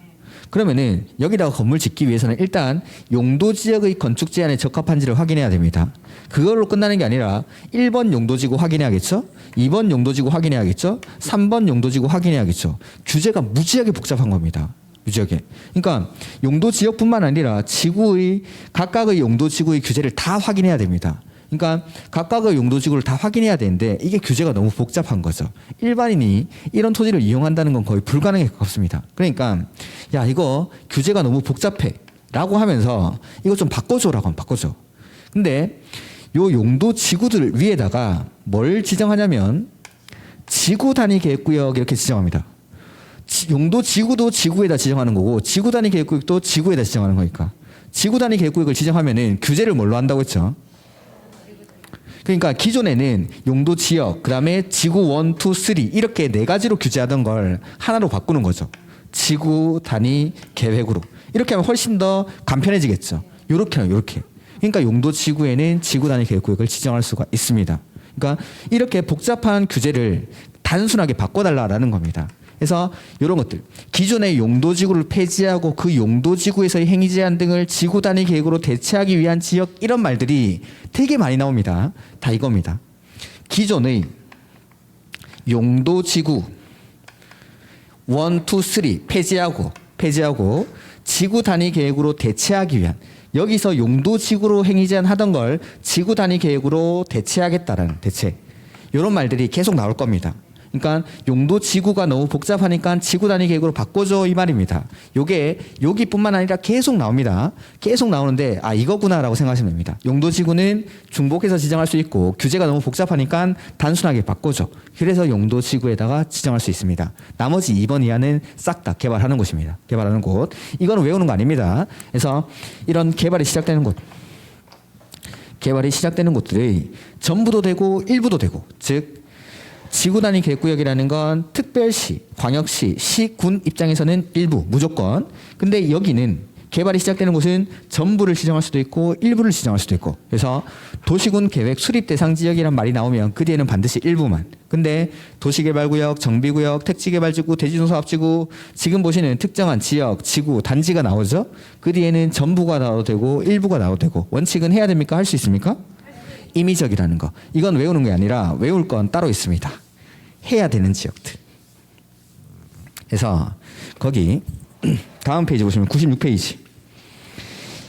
[SPEAKER 1] 그러면은 여기다가 건물 짓기 위해서는 일단 용도지역의 건축 제한에 적합한지를 확인해야 됩니다. 그걸로 끝나는 게 아니라 1번 용도지구 확인해야겠죠? 2번 용도지구 확인해야겠죠? 3번 용도지구 확인해야겠죠? 규제가 무지하게 복잡한 겁니다. 무지하게. 그러니까 용도지역뿐만 아니라 지구의 각각의 용도지구의 규제를 다 확인해야 됩니다. 그러니까 각각의 용도지구를 다 확인해야 되는데 이게 규제가 너무 복잡한 거죠. 일반인이 이런 토지를 이용한다는 건 거의 불가능에 가깝습니다. 그러니까 야 이거 규제가 너무 복잡해 라고 하면서 이거 좀 바꿔줘라고 하면 바꿔줘. 근데 요 용도지구들 위에다가 뭘 지정하냐면 지구 단위 계획구역 이렇게 지정합니다. 용도 지구도 지구에다 지정하는 거고 지구 단위 계획구역도 지구에다 지정하는 거니까 지구 단위 계획구역을 지정하면은 규제를 뭘로 한다고 했죠? 그러니까 기존에는 용도 지역, 그다음에 지구 1, 2, 3 이렇게 네 가지로 규제하던 걸 하나로 바꾸는 거죠. 지구 단위 계획으로. 이렇게 하면 훨씬 더 간편해지겠죠. 요렇게 하면 요렇게. 그러니까 용도 지구에는 지구 단위 계획구역을 지정할 수가 있습니다. 그러니까 이렇게 복잡한 규제를 단순하게 바꿔달라라는 겁니다. 그래서 이런 것들 기존의 용도지구를 폐지하고 그 용도지구에서의 행위제한 등을 지구 단위 계획으로 대체하기 위한 지역 이런 말들이 되게 많이 나옵니다. 다 이겁니다. 기존의 용도지구 1, 2, 3 폐지하고 지구 단위 계획으로 대체하기 위한 여기서 용도지구로 행위제한 하던 걸 지구 단위 계획으로 대체하겠다라는 대체 이런 말들이 계속 나올 겁니다. 그러니까 용도 지구가 너무 복잡하니까 지구 단위 계획으로 바꿔줘 이 말입니다. 요게 여기뿐만 아니라 계속 나옵니다. 계속 나오는데 아 이거구나라고 생각하시면 됩니다. 용도 지구는 중복해서 지정할 수 있고 규제가 너무 복잡하니까 단순하게 바꿔줘. 그래서 용도 지구에다가 지정할 수 있습니다. 나머지 2번 이하는 싹 다 개발하는 곳입니다. 개발하는 곳. 이거는 외우는 거 아닙니다. 그래서 이런 개발이 시작되는 곳들이 전부도 되고 일부도 되고 즉 지구 단위 계획구역이라는 건 특별시, 광역시, 시, 군 입장에서는 일부, 무조건. 근데 여기는 개발이 시작되는 곳은 전부를 지정할 수도 있고 일부를 지정할 수도 있고. 그래서 도시군 계획 수립 대상 지역이란 말이 나오면 그 뒤에는 반드시 일부만. 근데 도시개발구역, 정비구역, 택지개발지구, 대지조사업지구 지금 보시는 특정한 지역, 지구, 단지가 나오죠. 그 뒤에는 전부가 나와도 되고 일부가 나와도 되고. 원칙은 해야 됩니까? 할 수 있습니까? 임의적이라는 거. 이건 외우는 게 아니라 외울 건 따로 있습니다. 해야 되는 지역들. 그래서 거기 다음 페이지 보시면 96페이지.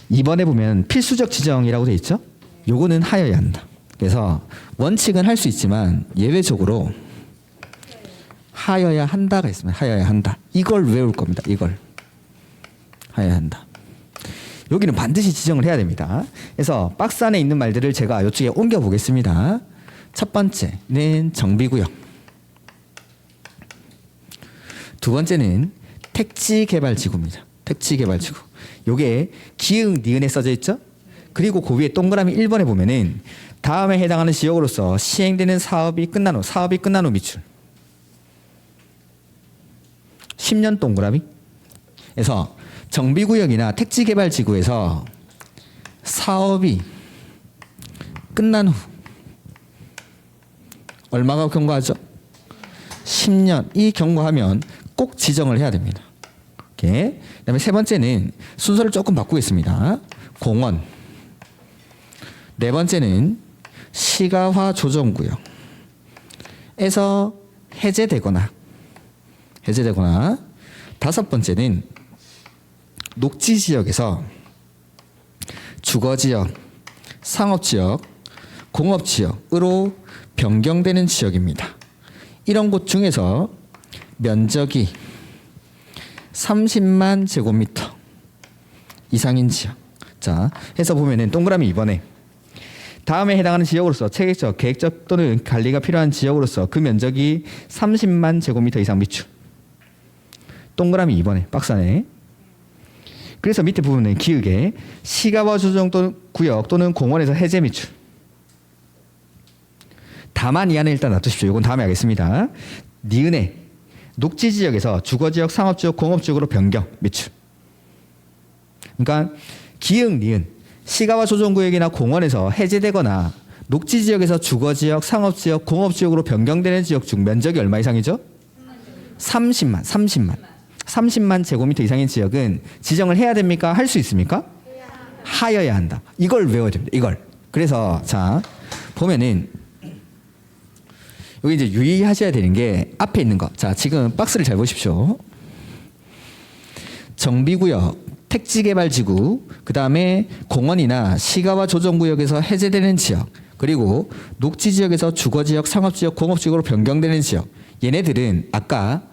[SPEAKER 1] 이번에 보면 필수적 지정이라고 돼 있죠. 요거는 하여야 한다. 그래서 원칙은 할 수 있지만 예외적으로 하여야 한다가 있습니다. 하여야 한다. 이걸 외울 겁니다. 이걸 하여야 한다. 여기는 반드시 지정을 해야 됩니다. 그래서 박스 안에 있는 말들을 제가 이쪽에 옮겨 보겠습니다. 첫 번째는 정비구역. 두 번째는 택지개발지구입니다. 택지개발지구. 요게 기흥, 니은에 써져 있죠? 그리고 그 위에 동그라미 1번에 보면은 다음에 해당하는 지역으로서 시행되는 사업이 끝난 후 미출. 10년 동그라미. 그래서 정비구역이나 택지개발지구에서 사업이 끝난 후 얼마가 경과하죠? 10년. 이 경과하면 꼭 지정을 해야 됩니다. 오케이. 그다음에 세 번째는 순서를 조금 바꾸겠습니다. 공원. 네 번째는 시가화 조정구역에서 해제되거나 다섯 번째는 녹지지역에서 주거지역, 상업지역, 공업지역으로 변경되는 지역입니다. 이런 곳 중에서 면적이 30만 제곱미터 이상인 지역. 자, 해서 보면은 동그라미 2번에 다음에 해당하는 지역으로서 체계적, 계획적 또는 관리가 필요한 지역으로서 그 면적이 30만 제곱미터 이상 미출. 동그라미 2번에 박스 안에. 그래서 밑에 부분은 기역에 시가화 조정 또는 구역 또는 공원에서 해제 미출. 다만 이 안에 일단 놔두십시오. 이건 다음에 하겠습니다. 니은에 녹지지역에서 주거지역, 상업지역, 공업지역으로 변경 미출. 그러니까 기역, 니은 시가화 조정구역이나 공원에서 해제되거나 녹지지역에서 주거지역, 상업지역, 공업지역으로 변경되는 지역 중 면적이 얼마 이상이죠? 30만 제곱미터 이상인 지역은 지정을 해야 됩니까? 할 수 있습니까? 하여야 한다. 이걸 외워야 됩니다. 이걸. 그래서 자 보면은 여기 이제 유의하셔야 되는 게 앞에 있는 거. 자 지금 박스를 잘 보십시오. 정비구역, 택지개발지구, 그 다음에 공원이나 시가화 조정구역에서 해제되는 지역, 그리고 녹지지역에서 주거지역, 상업지역, 공업지역으로 변경되는 지역. 얘네들은 아까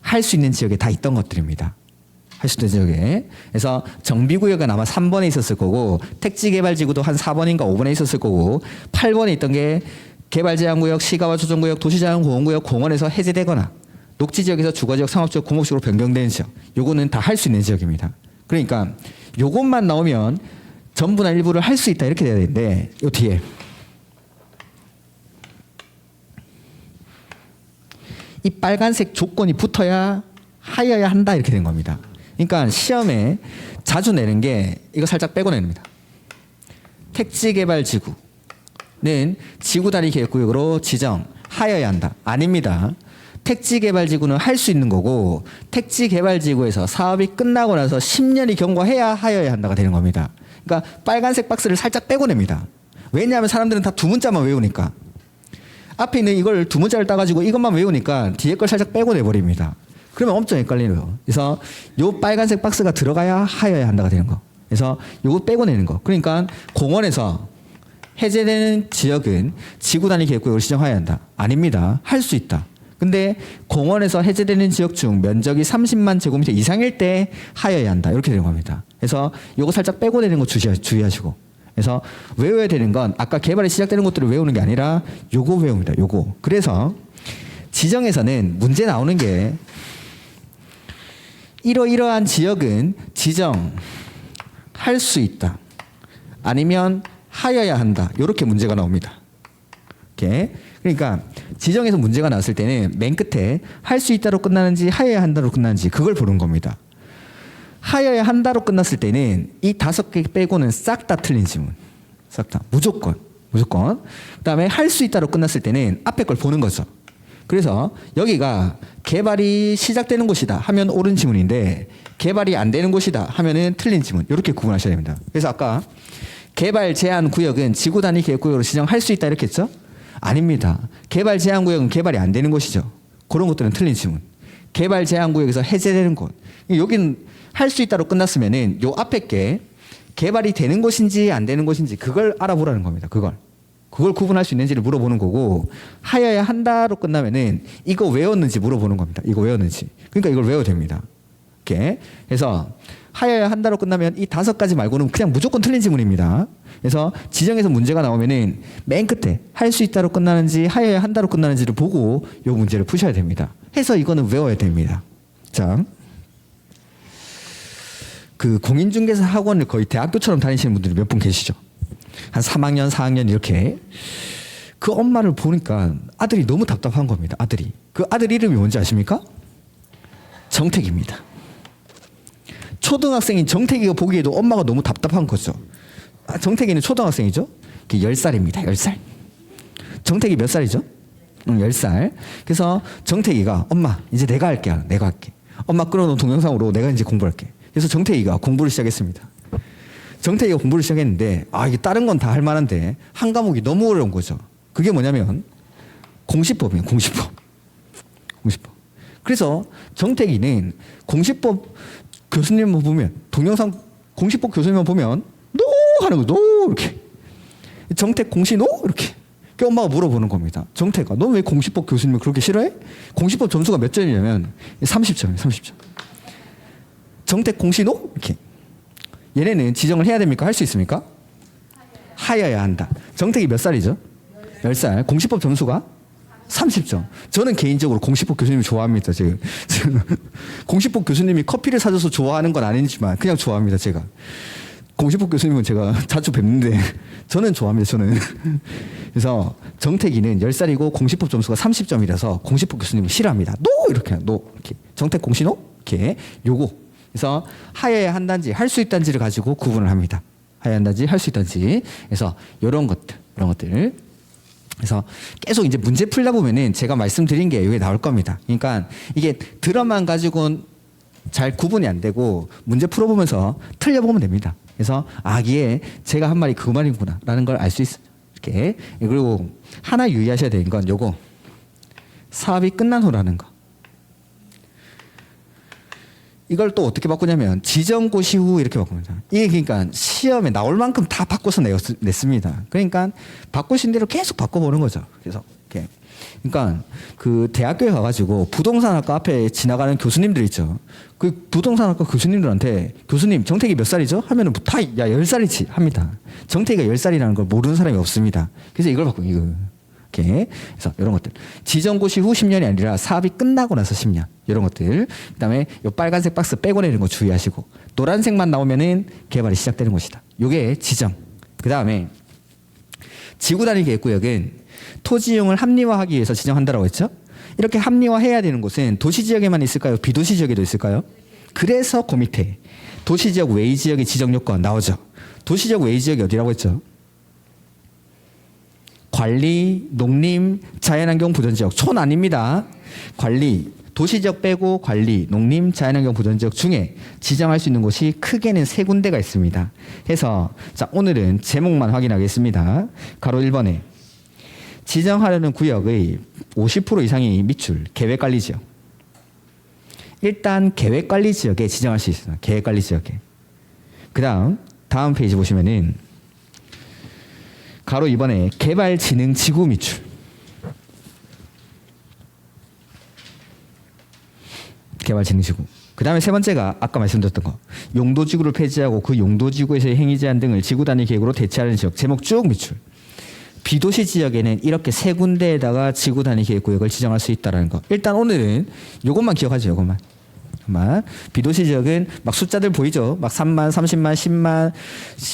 [SPEAKER 1] 할 수 있는 지역에 다 있던 것들입니다. 할 수 있는 지역에. 그래서 정비구역은 아마 3번에 있었을 거고 택지개발지구도 한 4번인가 5번에 있었을 거고 8번에 있던 게 개발제한구역, 시가화 조정구역, 도시제한공원구역, 공원에서 해제되거나 녹지 지역에서 주거지역, 상업지역, 공업지역으로 변경되는 지역. 요거는 다 할 수 있는 지역입니다. 그러니까 요것만 나오면 전부나 일부를 할 수 있다 이렇게 돼야 되는데 요 뒤에 이 빨간색 조건이 붙어야 하여야 한다 이렇게 된 겁니다. 그러니까 시험에 자주 내는 게 이거 살짝 빼고 냅니다. 택지개발지구는 지구단위 계획구역으로 지정하여야 한다. 아닙니다. 택지개발지구는 할 수 있는 거고 택지개발지구에서 사업이 끝나고 나서 10년이 경과해야 하여야 한다가 되는 겁니다. 그러니까 빨간색 박스를 살짝 빼고 냅니다. 왜냐하면 사람들은 다 두 문자만 외우니까. 앞에 있는 이걸 두 문자를 따가지고 이것만 외우니까 뒤에 걸 살짝 빼고 내버립니다. 그러면 엄청 헷갈리네요. 그래서 요 빨간색 박스가 들어가야 하여야 한다가 되는 거. 그래서 요거 빼고 내는 거. 그러니까 공원에서 해제되는 지역은 지구단위 계획구역으로 지정하여야 한다. 아닙니다. 할 수 있다. 근데 공원에서 해제되는 지역 중 면적이 30만 제곱미터 이상일 때 하여야 한다. 이렇게 되는 겁니다. 그래서 요거 살짝 빼고 내는 거 주의하시고. 그래서 외워야 되는 건 아까 개발이 시작되는 것들을 외우는 게 아니라 요거 외웁니다. 요거. 그래서 지정에서는 문제 나오는 게 이러이러한 지역은 지정할 수 있다. 아니면 하여야 한다. 이렇게 문제가 나옵니다. 이렇게. 그러니까 지정에서 문제가 나왔을 때는 맨 끝에 할 수 있다로 끝나는지 하여야 한다로 끝나는지 그걸 보는 겁니다. 하여야 한다로 끝났을 때는 이 5개 빼고는 싹 다 틀린 지문. 싹 다. 무조건. 그다음에 할 수 있다로 끝났을 때는 앞에 걸 보는 거죠. 그래서 여기가 개발이 시작되는 곳이다 하면 옳은 지문인데 개발이 안 되는 곳이다 하면은 틀린 지문. 이렇게 구분하셔야 됩니다. 그래서 아까 개발 제한 구역은 지구 단위 계획 구역으로 지정할 수 있다 이렇게 했죠? 아닙니다. 개발 제한 구역은 개발이 안 되는 곳이죠. 그런 것들은 틀린 지문. 개발 제한 구역에서 해제되는 곳. 여기는 할 수 있다로 끝났으면은 요 앞에 게 개발이 되는 곳인지 안 되는 곳인지 그걸 알아보라는 겁니다. 그걸 구분할 수 있는지를 물어보는 거고 하여야 한다로 끝나면은 이거 외웠는지 물어보는 겁니다. 이거 외웠는지. 그러니까 이걸 외워야 됩니다. 이렇게 해서 하여야 한다로 끝나면 이 5가지 말고는 그냥 무조건 틀린 지문입니다. 그래서 지정에서 문제가 나오면은 맨 끝에 할 수 있다로 끝나는지 하여야 한다로 끝나는지를 보고 요 문제를 푸셔야 됩니다. 해서 이거는 외워야 됩니다. 자, 그 공인중개사 학원을 거의 대학교처럼 다니시는 분들이 몇 분 계시죠? 한 3학년, 4학년 이렇게. 그 엄마를 보니까 아들이 너무 답답한 겁니다. 아들이. 그 아들 이름이 뭔지 아십니까? 정택입니다. 초등학생인 정택이가 보기에도 엄마가 너무 답답한 거죠. 정택이는 초등학생이죠? 10살입니다. 10살. 정택이 몇 살이죠? 10살. 그래서 정택이가 엄마 이제 내가 할게. 엄마 끌어놓은 동영상으로 내가 이제 공부할게. 그래서 정택이가 공부를 시작했습니다. 정택이가 공부를 시작했는데 이게 다른 건 다 할 만한데 한 과목이 너무 어려운 거죠. 그게 뭐냐면 공시법이에요. 공시법. 그래서 정택이는 공시법 교수님만 보면 동영상 공시법 교수님만 보면 노 하는 거 노 이렇게 정택 공시 노 이렇게 그 엄마가 물어보는 겁니다. 정택아 너 왜 공시법 교수님을 그렇게 싫어해? 공시법 점수가 몇 점이냐면 30점이에요. 30점. 정택 공시 노 이렇게 얘네는 지정을 해야 됩니까? 할 수 있습니까? 하여야 한다. 정택이 몇 살이죠? 10살. 공시법 점수가 30점. 저는 개인적으로 공시법 교수님 좋아합니다. 지금 공시법 교수님이 커피를 사줘서 좋아하는 건 아니지만 그냥 좋아합니다. 제가 공시법 교수님은 제가 자주 뵙는데 저는 좋아합니다. 저는 그래서 정택이는 10살이고 공시법 점수가 30점이라서 공시법 교수님을 싫어합니다. 노 이렇게 정택 공시 노 이렇게 요거. 그래서 하여야 한단지 할 수 있단지를 가지고 구분을 합니다. 하여야 한단지 할 수 있단지. 그래서 이런 것들. 그래서 계속 이제 문제 풀다 보면은 제가 말씀드린 게 여기 나올 겁니다. 그러니까 이게 들어만 가지고는 잘 구분이 안 되고 문제 풀어보면서 틀려보면 됩니다. 그래서 이게 제가 한 말이 그 말이구나라는 걸 알 수 있어요. 이렇게. 그리고 하나 유의하셔야 되는 건 요거 사업이 끝난 후라는 거. 이걸 또 어떻게 바꾸냐면 지정고시 후 이렇게 바꿉니다. 이게 그러니까 시험에 나올 만큼 다 바꿔서 냈습니다. 그러니까 바꾸신 대로 계속 바꿔보는 거죠. 그래서 이렇게. 그러니까 그 대학교에 가가지고 부동산학과 앞에 지나가는 교수님들 있죠. 그 부동산학과 교수님들한테 교수님 정택이 몇 살이죠? 하면은 다 10살이지 합니다. 정택이가 10살이라는 걸 모르는 사람이 없습니다. 그래서 이걸 바꾸고 이거 이렇게. 그래서 이런 것들. 지정 고시 후 10년이 아니라 사업이 끝나고 나서 10년. 이런 것들. 그다음에 요 빨간색 박스 빼고 내는 거 주의하시고. 노란색만 나오면은 개발이 시작되는 것이다. 요게 지정. 그다음에 지구 단위 계획구역은 토지 이용을 합리화하기 위해서 지정한다라고 했죠. 이렇게 합리화해야 되는 곳은 도시 지역에만 있을까요? 비도시 지역에도 있을까요? 그래서 그 밑에 도시 지역 외의 지역의 지정 요건 나오죠. 도시 지역 외의 지역이 어디라고 했죠? 관리, 농림, 자연환경 보전지역. 촌 아닙니다. 관리, 도시지역 빼고 관리, 농림, 자연환경 보전지역 중에 지정할 수 있는 곳이 크게는 3군데가 있습니다. 해서 자 오늘은 제목만 확인하겠습니다. 가로 1번에 지정하려는 구역의 50% 이상이 밑줄, 계획관리지역. 일단 계획관리지역에 지정할 수 있어요. 계획관리지역에. 다음 페이지 보시면은 가로 2번에 개발진흥지구 밑줄. 개발진흥지구. 그 다음에 세 번째가 아까 말씀드렸던 거. 용도지구를 폐지하고 그 용도지구에서의 행위 제한 등을 지구 단위 계획으로 대체하는 지역. 제목 쭉 밑줄. 비도시 지역에는 이렇게 3군데에다가 지구 단위 계획 구역을 지정할 수 있다는 거. 일단 오늘은 이것만 기억하죠. 이것만. 비도시 지역은 막 숫자들 보이죠? 막 3만, 30만, 10만,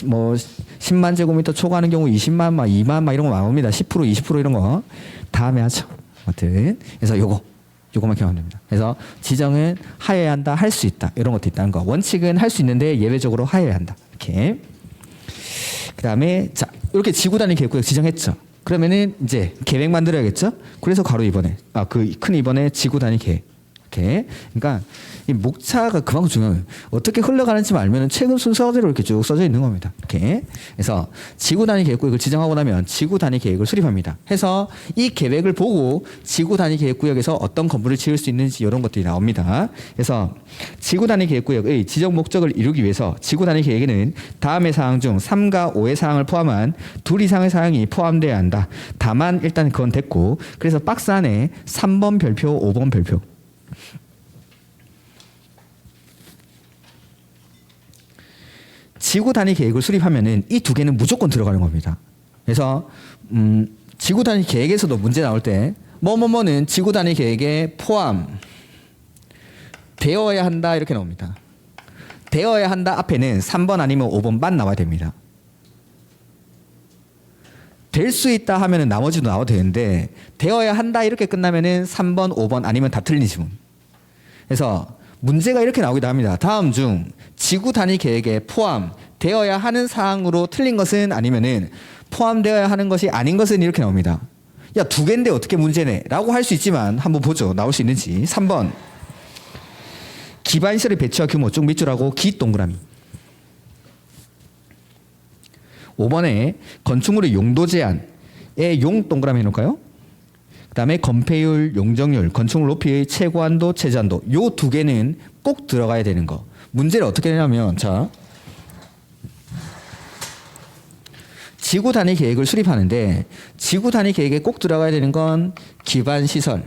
[SPEAKER 1] 뭐 10만 제곱미터 초과하는 경우 20만, 막 2만, 막 이런 거 나옵니다. 10%, 20% 이런 거 다음에 하죠. 아무튼 그래서 요거만 기억하면 됩니다. 그래서 지정은 하여야 한다, 할 수 있다 이런 것도 있다는 거. 원칙은 할 수 있는데 예외적으로 하여야 한다. 이렇게. 그다음에 자 이렇게 지구 단위 계획구역 지정했죠. 그러면은 이제 계획 만들어야겠죠. 그래서 가로 2번에 그 큰 2번에 지구 단위 계획. 이렇게. 그러니까 이 목차가 그만큼 중요해요. 어떻게 흘러가는지 알면은 최근 순서대로 이렇게 쭉 써져 있는 겁니다. 이렇게. 그래서 지구 단위 계획구역을 지정하고 나면 지구 단위 계획을 수립합니다. 해서 이 계획을 보고 지구 단위 계획구역에서 어떤 건물을 지을 수 있는지 이런 것들이 나옵니다. 그래서 지구 단위 계획구역의 지정 목적을 이루기 위해서 지구 단위 계획에는 다음의 사항 중 3과 5의 사항을 포함한 2 이상의 사항이 포함돼야 한다. 다만 일단 그건 됐고, 그래서 박스 안에 3번 별표, 5번 별표. 지구 단위 계획을 수립하면은 이 2개는 무조건 들어가는 겁니다. 그래서 지구 단위 계획에서도 문제 나올 때 뭐뭐뭐는 지구 단위 계획에 포함되어야 한다 이렇게 나옵니다. 되어야 한다 앞에는 3번 아니면 5번만 나와야 됩니다. 될 수 있다 하면은 나머지도 나와도 되는데 되어야 한다 이렇게 끝나면은 3번, 5번 아니면 다 틀린 지문. 그래서 문제가 이렇게 나오기도 합니다. 다음 중 지구 단위 계획에 포함되어야 하는 사항으로 틀린 것은 아니면은 포함되어야 하는 것이 아닌 것은 이렇게 나옵니다. 야, 2개인데 어떻게 문제네? 라고 할 수 있지만 한번 보죠. 나올 수 있는지. 3번. 기반시설의 배치와 규모 쭉 밑줄하고 기 동그라미. 5번에 건축물의 용도 제한에 용 동그라미 해놓을까요? 그 다음에 건폐율, 용적률, 건축물 높이의 최고한도, 최저한도 요 2개는 꼭 들어가야 되는 거. 문제를 어떻게 내냐면 자 지구 단위 계획을 수립하는데 지구 단위 계획에 꼭 들어가야 되는 건 기반 시설의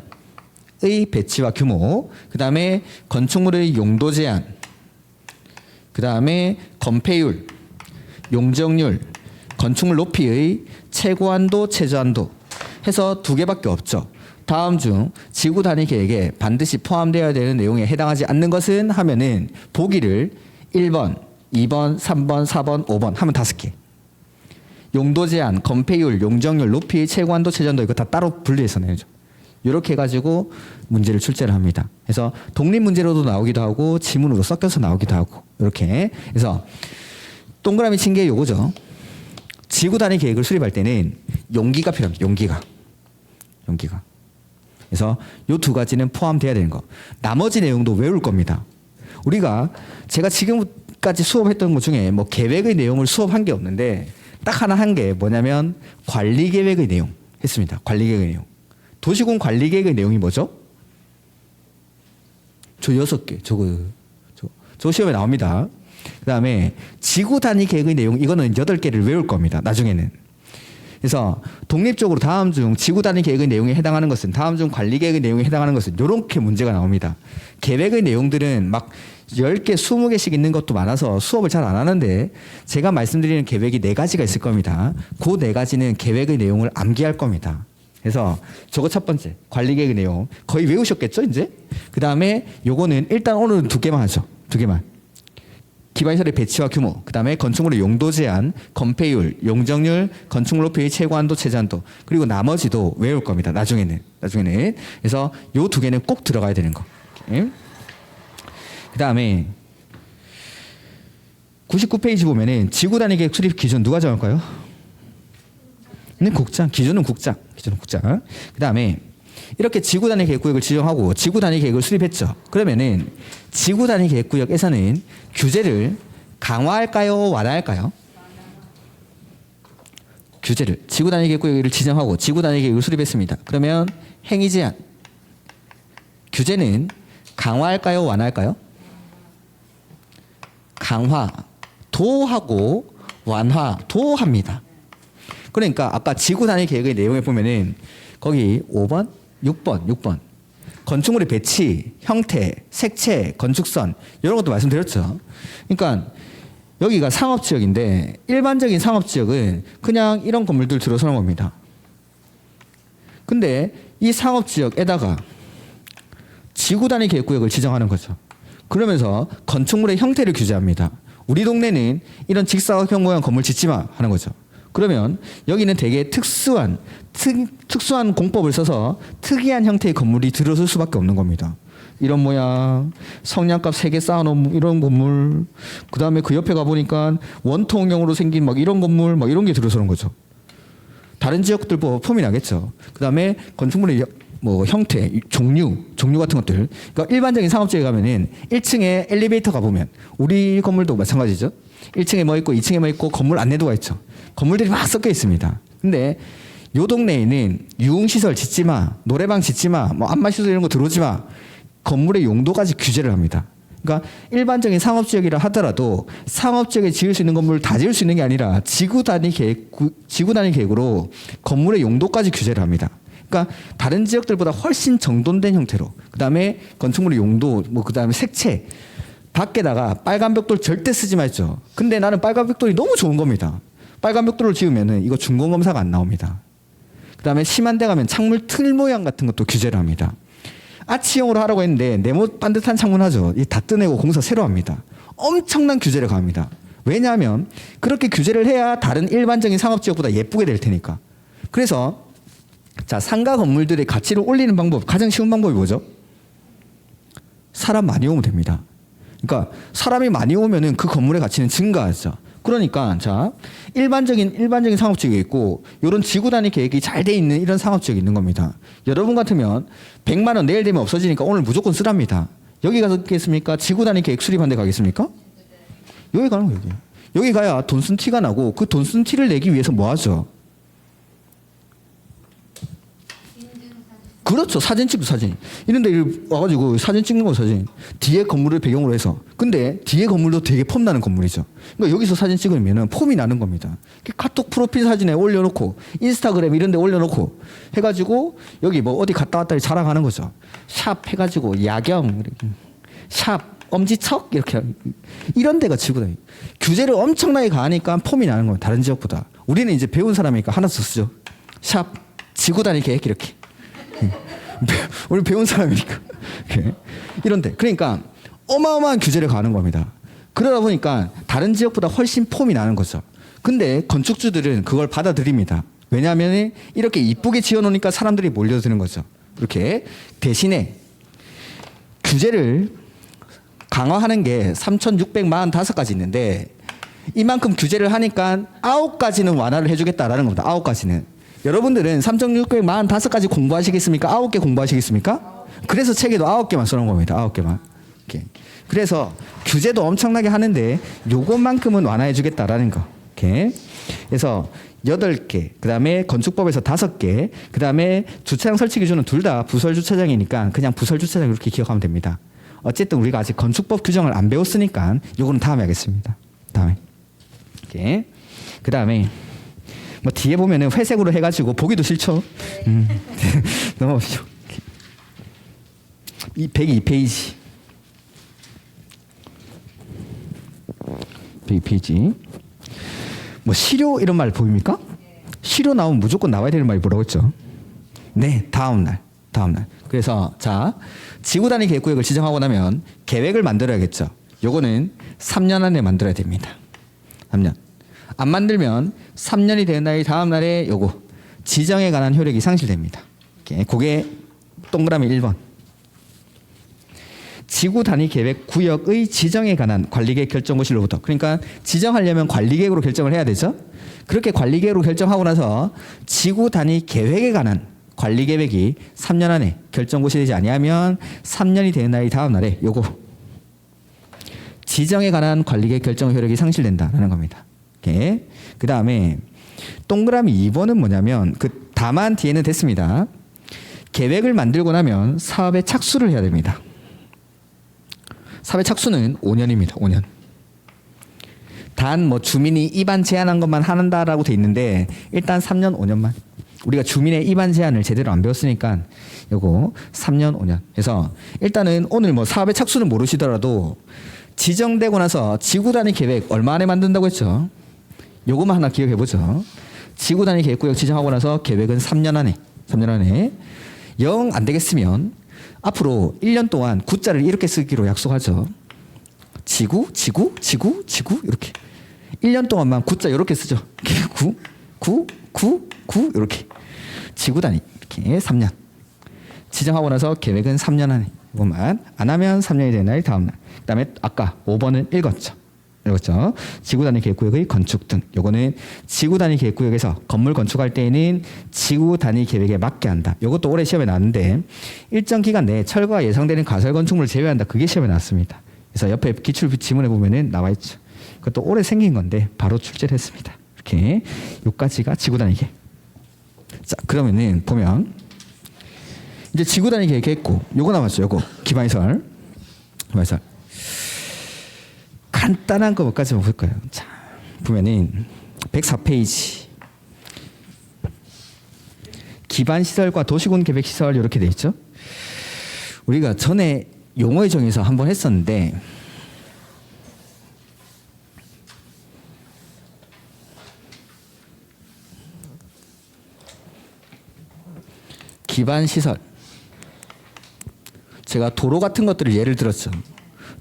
[SPEAKER 1] 배치와 규모, 그 다음에 건축물의 용도 제한, 그 다음에 건폐율, 용적률, 건축물 높이의 최고한도, 최저한도 해서 2개밖에 없죠. 다음 중 지구 단위 계획에 반드시 포함되어야 되는 내용에 해당하지 않는 것은 하면은 보기를 1번, 2번, 3번, 4번, 5번 하면 5개. 용도 제한, 건폐율, 용적률, 높이, 최고한도, 최저한도 이거 다 따로 분리해서 내죠. 이렇게 해가지고 문제를 출제를 합니다. 그래서 독립 문제로도 나오기도 하고 지문으로 섞여서 나오기도 하고 이렇게. 그래서 동그라미 친 게 요거죠. 지구 단위 계획을 수립할 때는 용기가 필요합니다. 용기가. 그래서 요 2가지는 포함돼야 되는 거. 나머지 내용도 외울 겁니다. 우리가 제가 지금까지 수업했던 것 중에 뭐 계획의 내용을 수업한 게 없는데 딱 하나 한 게 뭐냐면 관리 계획의 내용 했습니다. 관리 계획의 내용. 도시군 관리 계획의 내용이 뭐죠? 저 6개. 저 시험에 나옵니다. 그 다음에 지구 단위 계획의 내용 이거는 8개를 외울 겁니다. 나중에는. 그래서 독립적으로 다음 중 지구 단위 계획의 내용에 해당하는 것은 다음 중 관리 계획의 내용에 해당하는 것은 이렇게 문제가 나옵니다. 계획의 내용들은 막 10개, 20개씩 있는 것도 많아서 수업을 잘 안 하는데 제가 말씀드리는 계획이 4가지가 있을 겁니다. 그 4가지는 계획의 내용을 암기할 겁니다. 그래서 저거 첫 번째 관리 계획 내용 거의 외우셨겠죠 이제. 그 다음에 요거는 일단 오늘은 2개만 하죠. 2개만. 기반시설의 배치와 규모, 그 다음에 건축물의 용도 제한, 건폐율, 용적률, 건축물 높이 최고한도, 최저한도, 그리고 나머지도 외울 겁니다. 나중에는. 그래서 요 2개는 꼭 들어가야 되는 거. 그 다음에 99페이지 보면은 지구 단위 계획 수립 기준 누가 정할까요? 네, 국장. 기준은 국장. 그 다음에 이렇게 지구 단위 계획구역을 지정하고 지구 단위 계획을 수립했죠. 그러면은 지구 단위 계획구역에서는 규제를 강화할까요, 완화할까요? 규제를 지구 단위 계획구역을 지정하고 지구 단위 계획을 수립했습니다. 그러면 행위 제한 규제는 강화할까요, 완화할까요? 강화 도하고 완화 도합니다. 그러니까 아까 지구 단위 계획의 내용에 보면은 거기 5번, 6번 건축물의 배치, 형태, 색채, 건축선 이런 것도 말씀드렸죠. 그러니까 여기가 상업지역인데 일반적인 상업지역은 그냥 이런 건물들 들어서는 겁니다. 근데 이 상업지역에다가 지구 단위 계획구역을 지정하는 거죠. 그러면서 건축물의 형태를 규제합니다. 우리 동네는 이런 직사각형 모양 건물 짓지 마 하는 거죠. 그러면 여기는 되게 특수한 공법을 써서 특이한 형태의 건물이 들어설 수밖에 없는 겁니다. 이런 모양, 성냥갑 3개 쌓아놓은 이런 건물, 그 다음에 그 옆에 가보니까 원통형으로 생긴 막 이런 건물, 막 이런 게 들어서는 거죠. 다른 지역들 폼이 나겠죠. 그 다음에 건축물의 뭐 형태, 종류 같은 것들. 그러니까 일반적인 상업지에 가면은 1층에 엘리베이터 가보면 우리 건물도 마찬가지죠. 1층에 뭐 있고 2층에 뭐 있고 건물 안내도가 있죠. 건물들이 막 섞여 있습니다. 근데 요 동네에는 유흥시설 짓지 마, 노래방 짓지 마, 뭐 안마시설 이런 거 들어오지 마. 건물의 용도까지 규제를 합니다. 그러니까 일반적인 상업지역이라 하더라도 상업지역에 지을 수 있는 건물을 다 지을 수 있는 게 아니라 지구 단위 계획으로 건물의 용도까지 규제를 합니다. 그러니까 다른 지역들보다 훨씬 정돈된 형태로, 그 다음에 건축물의 용도, 뭐 그 다음에 색채, 밖에다가 빨간 벽돌 절대 쓰지 마 했죠. 근데 나는 빨간 벽돌이 너무 좋은 겁니다. 빨간 벽돌을 지으면은 이거 준공검사가 안 나옵니다. 그 다음에 심한 데 가면 창문 틀 모양 같은 것도 규제를 합니다. 아치형으로 하라고 했는데 네모 반듯한 창문 하죠. 이 다 뜯어내고 공사 새로 합니다. 엄청난 규제를 가합니다. 왜냐하면 그렇게 규제를 해야 다른 일반적인 상업지역보다 예쁘게 될 테니까. 그래서 자, 상가 건물들의 가치를 올리는 방법, 가장 쉬운 방법이 뭐죠? 사람 많이 오면 됩니다. 그러니까 사람이 많이 오면은 그 건물의 가치는 증가하죠. 그러니까 자, 일반적인 상업지역이 있고 이런 지구 단위 계획이 잘 돼 있는 이런 상업지역이 있는 겁니다. 여러분 같으면 100만 원 내일 되면 없어지니까 오늘 무조건 쓰랍니다. 여기 가겠습니까? 지구 단위 계획 수립한 데 가겠습니까? 여기 가는 거예요. 여기 가야 돈 쓴 티가 나고 그 돈 쓴 티를 내기 위해서 뭐 하죠? 그렇죠. 사진 찍고 사진. 이런 데 와가지고 사진 찍는 거 사진. 뒤에 건물을 배경으로 해서. 근데 뒤에 건물도 되게 폼 나는 건물이죠. 그러니까 여기서 사진 찍으면 폼이 나는 겁니다. 카톡 프로필 사진에 올려놓고 인스타그램 이런 데 올려놓고 해가지고 여기 뭐 어디 갔다 왔다 자랑하는 거죠. 샵 해가지고 야경, 샵, 엄지척 이렇게 이런 데가 지구 단위. 규제를 엄청나게 가하니까 폼이 나는 거예요. 다른 지역보다. 우리는 이제 배운 사람이니까 하나 더 쓰죠. 샵, 지구 단위 계획 이렇게. 우리 배운 사람이니까 이런데 그러니까 어마어마한 규제를 가하는 겁니다. 그러다 보니까 다른 지역보다 훨씬 폼이 나는 거죠. 근데 건축주들은 그걸 받아들입니다. 왜냐하면 이렇게 이쁘게 지어놓으니까 사람들이 몰려드는 거죠. 이렇게 대신에 규제를 강화하는 게 3,645가지 있는데 이만큼 규제를 하니까 9가지는 완화를 해주겠다라는 겁니다. 9가지는. 여러분들은 3,645가지 공부하시겠습니까? 9개 공부하시겠습니까? 그래서 책에도 9개만 써놓은 겁니다. 9개만. 이렇게. 그래서 규제도 엄청나게 하는데 요것만큼은 완화해 주겠다라는 거. 이렇게. 그래서 8개, 그 다음에 건축법에서 5개, 그 다음에 주차장 설치 기준은 둘 다 부설 주차장이니까 그냥 부설 주차장 이렇게 기억하면 됩니다. 어쨌든 우리가 아직 건축법 규정을 안 배웠으니까 요거는 다음에 하겠습니다. 다음에. 이렇게. 그 다음에 뭐 뒤에 보면은 회색으로 해가지고 보기도 싫죠. 넘어가시죠. 102페이지. 102페이지. 뭐 시료 이런 말 보입니까? 시료 나오면 무조건 나와야 되는 말이 뭐라고 했죠? 네, 다음 날. 그래서 자, 지구 단위 계획구역을 지정하고 나면 계획을 만들어야겠죠. 요거는 3년 안에 만들어야 됩니다. 3년. 안 만들면 3년이 된 날이 다음 날에 요거 지정에 관한 효력이 상실됩니다. 그게 동그라미 1번. 지구 단위 계획 구역의 지정에 관한 관리계획 결정고시로부터, 그러니까 지정하려면 관리계획으로 결정을 해야 되죠. 그렇게 관리계획으로 결정하고 나서 지구 단위 계획에 관한 관리계획이 3년 안에 결정고시되지 아니하면 3년이 되는 날이 다음 날에 요거 지정에 관한 관리계획 결정 효력이 상실된다라는 겁니다. 그 다음에 동그라미 2번은 뭐냐면 그 다만 뒤에는 됐습니다. 계획을 만들고 나면 사업에 착수를 해야 됩니다. 사업의 착수는 5년입니다. 5년. 단 뭐 주민이 입안 제한한 것만 한다라고 돼 있는데 일단 3년 5년만. 우리가 주민의 입안 제한을 제대로 안 배웠으니까 요거 3년 5년. 그래서 일단은 오늘 뭐 사업의 착수는 모르시더라도 지정되고 나서 지구 단위 계획 얼마 안에 만든다고 했죠. 요거만 하나 기억해 보죠. 지구 단위 계획구역 지정하고 나서 계획은 3년 안에. 3년 안에 영 안 되겠으면 앞으로 1년 동안 구자를 이렇게 쓰기로 약속하죠. 지구 이렇게 1년 동안만 구자 이렇게 쓰죠. 구 이렇게 지구 단위 이렇게 3년 지정하고 나서 계획은 3년 안에. 이것만 안 하면 3년이 되는 날이 다음 날. 그다음에 아까 5번은 읽었죠. 지구 단위 계획구역의 건축 등. 요거는 지구 단위 계획구역에서 건물 건축할 때에는 지구 단위 계획에 맞게 한다. 요것도 올해 시험에 나왔는데 일정 기간 내에 철거가 예상되는 가설 건축물을 제외한다. 그게 시험에 나왔습니다. 그래서 옆에 기출 지문에 보면은 나와 있죠. 그것도 올해 생긴 건데 바로 출제를 했습니다. 이렇게 요까지가 지구 단위 계획. 자, 그러면은 보면 이제 지구 단위 계획 했고 요거 남았죠. 요거 기반시설. 간단한 것까지만 볼까요? 자, 보면은 104페이지 기반시설과 도시군 계획시설 이렇게 돼 있죠. 우리가 전에 용어의 정의에서 한번 했었는데 기반시설 제가 도로 같은 것들을 예를 들었죠.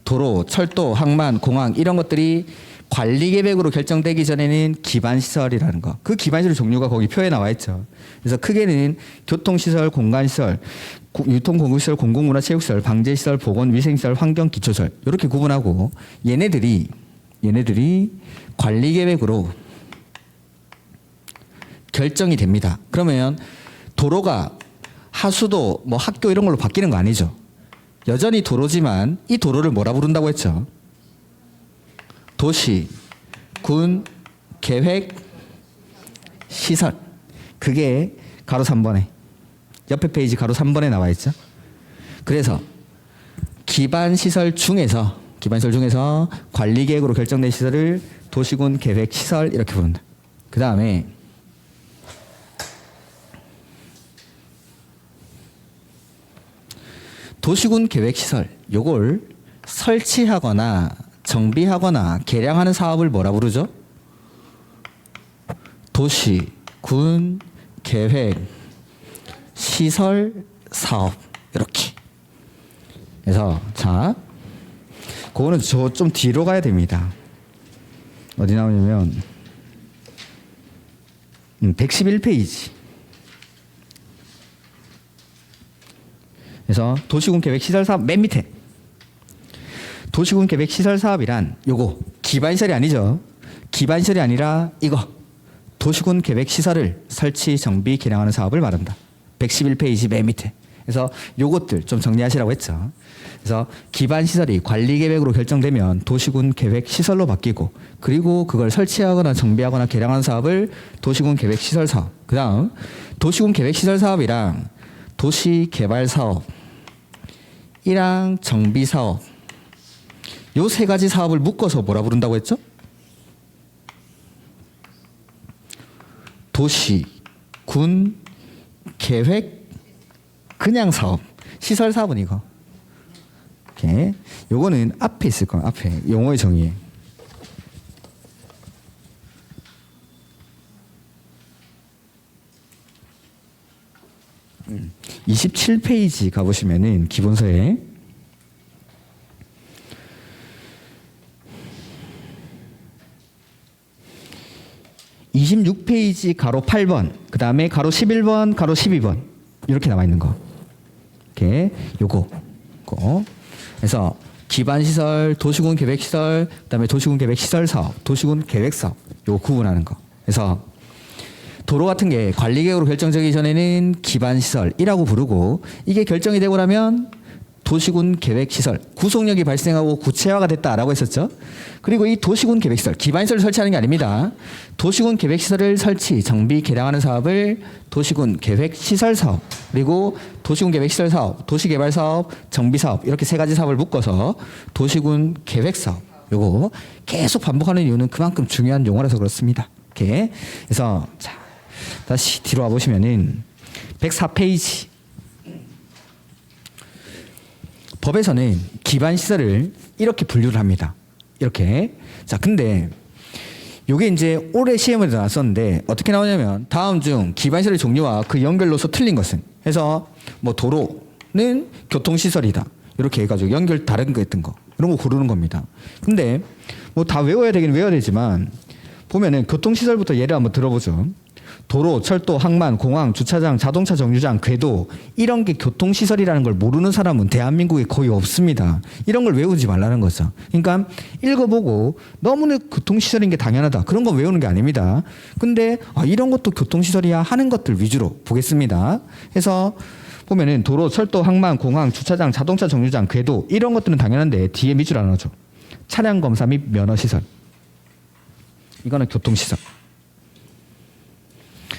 [SPEAKER 1] 도로, 철도, 항만, 공항 이런 것들이 관리계획으로 결정되기 전에는 기반시설이라는 거. 그 기반시설 종류가 거기 표에 나와 있죠. 그래서 크게는 교통시설, 공간시설, 유통공급시설, 공공문화체육시설, 방제시설, 보건위생시설, 환경기초시설 이렇게 구분하고 얘네들이 관리계획으로 결정이 됩니다. 그러면 도로가 하수도, 뭐 학교 이런 걸로 바뀌는 거 아니죠. 여전히 도로지만 이 도로를 뭐라 부른다고 했죠? 도시, 군, 계획, 시설. 그게 가로 3번에 옆에 페이지 가로 3번에 나와 있죠. 그래서 기반시설 중에서 관리계획으로 결정된 시설을 도시군, 계획, 시설 이렇게 부른다. 그 다음에 도시군 계획시설 요걸 설치하거나 정비하거나 개량하는 사업을 뭐라 부르죠? 도시, 군, 계획, 시설, 사업 이렇게. 그래서 자, 그거는 저 좀 뒤로 가야 됩니다. 어디 나오냐면 111페이지. 그래서 도시군 계획 시설 사업 맨 밑에 도시군 계획 시설 사업이란 요거 기반시설이 아니죠. 기반시설이 아니라 이거 도시군 계획 시설을 설치, 정비, 개량하는 사업을 말한다. 111페이지 맨 밑에. 그래서 요것들 좀 정리하시라고 했죠. 그래서 기반시설이 관리계획으로 결정되면 도시군 계획 시설로 바뀌고 그리고 그걸 설치하거나 정비하거나 개량하는 사업을 도시군 계획 시설 사업. 그 다음 도시군 계획 시설 사업이랑 도시 개발 사업 이랑 정비 사업 요 세 가지 사업을 묶어서 뭐라 부른다고 했죠? 도시, 군, 계획, 그냥 사업. 시설 사업은 이거. 이렇게. 요거는 앞에 있을 거야. 앞에 용어의 정의에. 27페이지 가보시면은 기본서에 26페이지 가로 8번, 그 다음에 가로 11번, 가로 12번 이렇게 나와 있는 거. 이렇게 요거. 그래서 기반시설, 도시군 계획시설, 그 다음에 도시군 계획시설 사업, 도시군 계획사업 요거 구분하는 거. 그래서 도로 같은 게 관리계획으로 결정되기 전에는 기반시설이라고 부르고 이게 결정이 되고 나면 도시군 계획시설, 구속력이 발생하고 구체화가 됐다라고 했었죠. 그리고 이 도시군 계획시설, 기반시설을 설치하는 게 아닙니다. 도시군 계획시설을 설치, 정비, 개량하는 사업을 도시군 계획시설 사업, 그리고 도시군 계획시설 사업, 도시개발 사업, 정비 사업 이렇게 세 가지 사업을 묶어서 도시군 계획 사업. 요거 계속 반복하는 이유는 그만큼 중요한 용어라서 그렇습니다. 이렇게. 그래서 자, 다시 뒤로 와 보시면은 104페이지. 법에서는 기반 시설을 이렇게 분류를 합니다. 이렇게. 자, 근데 요게 이제 올해 시험에 나왔었는데 어떻게 나오냐면 다음 중 기반 시설의 종류와 그 연결로서 틀린 것은 해서 뭐 도로는 교통시설이다. 이렇게 해가지고 연결 다른 거 했던 거 이런 거 고르는 겁니다. 근데 뭐 다 외워야 되긴 외워야 되지만 보면은 교통시설부터 예를 한번 들어보죠. 도로, 철도, 항만, 공항, 주차장, 자동차 정류장, 궤도 이런 게 교통시설이라는 걸 모르는 사람은 대한민국에 거의 없습니다. 이런 걸 외우지 말라는 거죠. 그러니까 읽어보고 너무나 교통시설인 게 당연하다. 그런 거 외우는 게 아닙니다. 근데 이런 것도 교통시설이야 하는 것들 위주로 보겠습니다. 해서 보면은 도로, 철도, 항만, 공항, 주차장, 자동차 정류장, 궤도 이런 것들은 당연한데 뒤에 밑줄 안 하죠. 차량 검사 및 면허시설. 이거는 교통시설.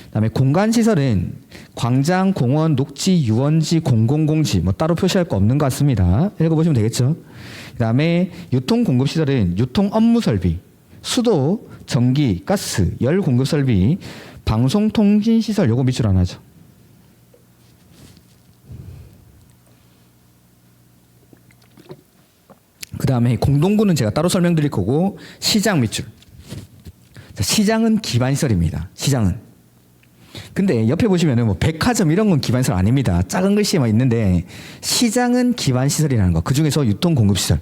[SPEAKER 1] 그다음에 공간시설은 광장, 공원, 녹지, 유원지, 공공공지 뭐 따로 표시할 거 없는 것 같습니다. 읽어보시면 되겠죠. 그다음에 유통공급시설은 유통업무설비, 수도, 전기, 가스, 열공급설비, 방송통신시설 요거 밑줄 안 하죠. 그다음에 공동구는 제가 따로 설명드릴 거고 시장 밑줄. 자, 시장은 기반시설입니다. 시장은. 근데 옆에 보시면은 뭐 백화점 이런 건 기반시설 아닙니다. 작은 글씨만 있는데 시장은 기반시설이라는 거. 그 중에서 유통공급시설.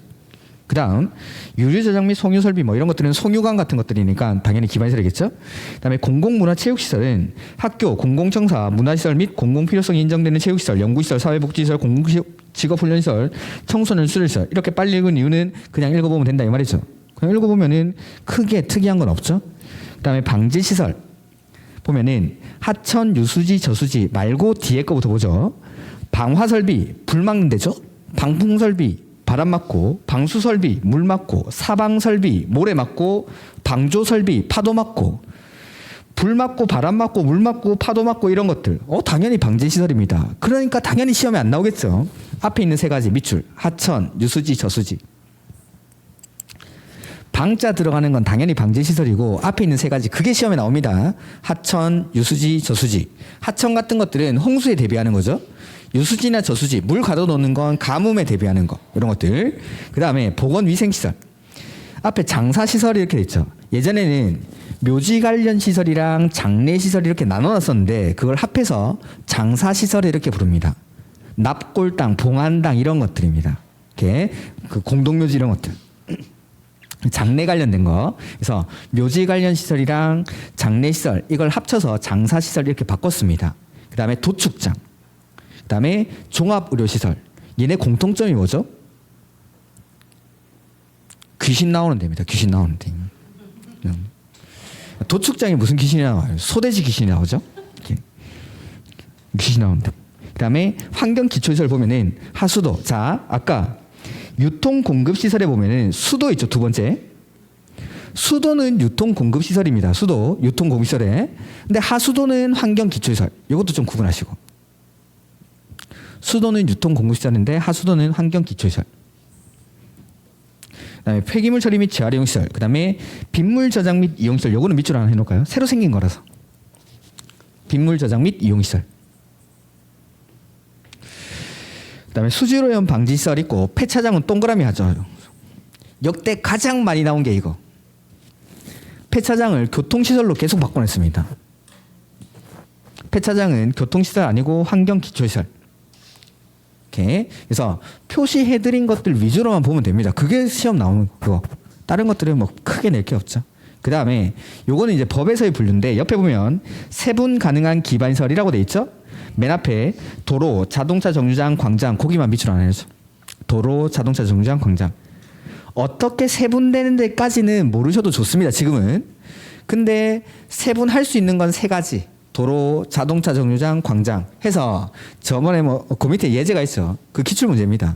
[SPEAKER 1] 그 다음 유류저장 및 송유설비 뭐 이런 것들은 송유관 같은 것들이니까 당연히 기반시설이겠죠. 그 다음에 공공문화체육시설은 학교, 공공청사, 문화시설 및 공공필요성이 인정되는 체육시설, 연구시설, 사회복지시설, 공공직업훈련시설, 청소년 수련시설. 이렇게 빨리 읽은 이유는 그냥 읽어보면 된다 이 말이죠. 그냥 읽어보면은 크게 특이한 건 없죠. 그 다음에 방지시설. 보면은 하천, 유수지, 저수지 말고 뒤에 거부터 보죠. 방화설비, 불 막는 데죠. 방풍설비, 바람 막고, 방수설비, 물 막고, 사방설비, 모래 막고, 방조설비, 파도 막고, 불 막고, 바람 막고, 물 막고, 파도 막고 이런 것들. 당연히 방제시설입니다. 그러니까 당연히 시험에 안 나오겠죠. 앞에 있는 세 가지 밑줄, 하천, 유수지, 저수지. 방자 들어가는 건 당연히 방제시설이고 앞에 있는 세 가지 그게 시험에 나옵니다. 하천, 유수지, 저수지. 하천 같은 것들은 홍수에 대비하는 거죠. 유수지나 저수지, 물 가둬놓는 건 가뭄에 대비하는 거 이런 것들. 그 다음에 보건위생시설. 앞에 장사시설이 이렇게 돼 있죠. 예전에는 묘지 관련 시설이랑 장례시설 이렇게 나눠놨었는데 그걸 합해서 장사시설 이렇게 부릅니다. 납골당, 봉안당 이런 것들입니다. 이렇게 그 공동묘지 이런 것들. 장례 관련된 거. 그래서 묘지 관련 시설이랑 장례 시설 이걸 합쳐서 장사 시설 이렇게 바꿨습니다. 그다음에 도축장. 그다음에 종합 의료 시설. 얘네 공통점이 뭐죠? 귀신 나오는 데입니다. 귀신 나오는 데. 도축장에 무슨 귀신이 나와요? 소돼지 귀신이 나오죠? 이렇게. 귀신 나오는 데. 그다음에 환경 기초 시설 보면은 하수도. 자, 아까 유통공급시설에 보면은 수도 있죠. 두 번째. 수도는 유통공급시설입니다. 수도, 유통공급시설에. 근데 하수도는 환경기초시설. 이것도 좀 구분하시고. 수도는 유통공급시설인데 하수도는 환경기초시설. 그 다음에 폐기물 처리 및 재활용시설. 그 다음에 빗물 저장 및 이용시설. 요거는 밑줄 하나 해놓을까요? 새로 생긴 거라서. 빗물 저장 및 이용시설. 그다음에 수질오염 방지시설 있고 폐차장은 동그라미 하죠. 역대 가장 많이 나온 게 이거. 폐차장을 교통시설로 계속 바꿔냈습니다. 폐차장은 교통시설 아니고 환경기초시설. 이렇게. 그래서 표시해드린 것들 위주로만 보면 됩니다. 그게 시험 나오는 그거. 다른 것들은 뭐 크게 낼 게 없죠. 그 다음에 요거는 이제 법에서의 분류인데 옆에 보면 세분 가능한 기반시설이라고 돼 있죠. 맨 앞에 도로, 자동차 정류장, 광장 거기만 밑으로 안 해줘. 도로, 자동차 정류장, 광장. 어떻게 세분되는 데까지는 모르셔도 좋습니다. 지금은. 근데 세분할 수 있는 건 세 가지. 도로, 자동차 정류장, 광장 해서 저번에 뭐 그 밑에 예제가 있어. 그 기출 문제입니다.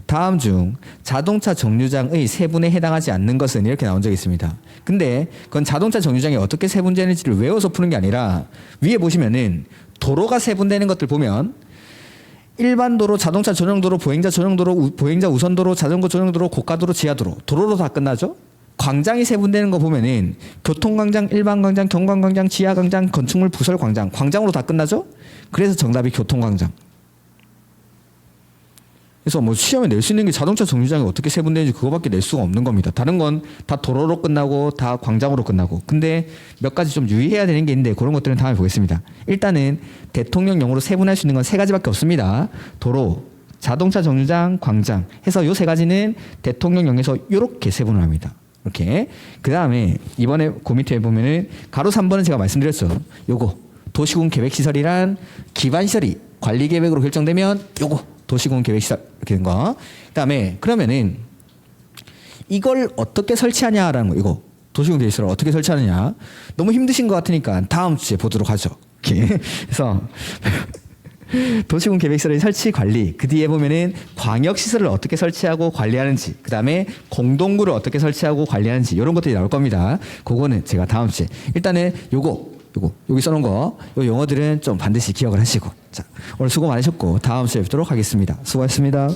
[SPEAKER 1] 다음 중 자동차 정류장의 세분에 해당하지 않는 것은 이렇게 나온 적이 있습니다. 근데 그건 자동차 정류장이 어떻게 세분되는지를 외워서 푸는 게 아니라 위에 보시면은 도로가 세분되는 것들 보면 일반 도로, 자동차 전용도로, 보행자 전용도로, 보행자 우선도로, 자전거 전용도로, 고가도로, 지하도로 도로로 다 끝나죠. 광장이 세분되는 거 보면은 교통광장, 일반광장, 경관광장, 지하광장, 건축물 부설광장, 광장으로 다 끝나죠. 그래서 정답이 교통광장. 그래서 뭐 시험에 낼 수 있는 게 자동차 정류장이 어떻게 세분되는지 그거밖에 낼 수가 없는 겁니다. 다른 건 다 도로로 끝나고 다 광장으로 끝나고. 근데 몇 가지 좀 유의해야 되는 게 있는데 그런 것들은 다음에 보겠습니다. 일단은 대통령령으로 세분할 수 있는 건 세 가지밖에 없습니다. 도로, 자동차 정류장, 광장 해서 요 세 가지는 대통령령에서 이렇게 세분을 합니다. 이렇게. 그 다음에 이번에 그 밑에 보면은 가로 3번은 제가 말씀드렸죠. 요거 도시군 계획시설이란 기반시설이 관리계획으로 결정되면 요거 도시군 계획시설 이렇게 된 거. 그다음에 그러면은 이걸 어떻게 설치하냐라는 거. 이거 도시군 계획시설을 어떻게 설치하느냐. 너무 힘드신 것 같으니까 다음 주에 보도록 하죠. 이렇게. 그래서 도시군 계획시설의 설치 관리. 그 뒤에 보면은 광역시설을 어떻게 설치하고 관리하는지. 그다음에 공동구를 어떻게 설치하고 관리하는지 이런 것들이 나올 겁니다. 그거는 제가 다음 주에. 일단은 요거 여기 써놓은 거, 요 용어들은 좀 반드시 기억을 하시고. 자, 오늘 수고 많으셨고 다음 주에 뵙도록 하겠습니다. 수고하셨습니다.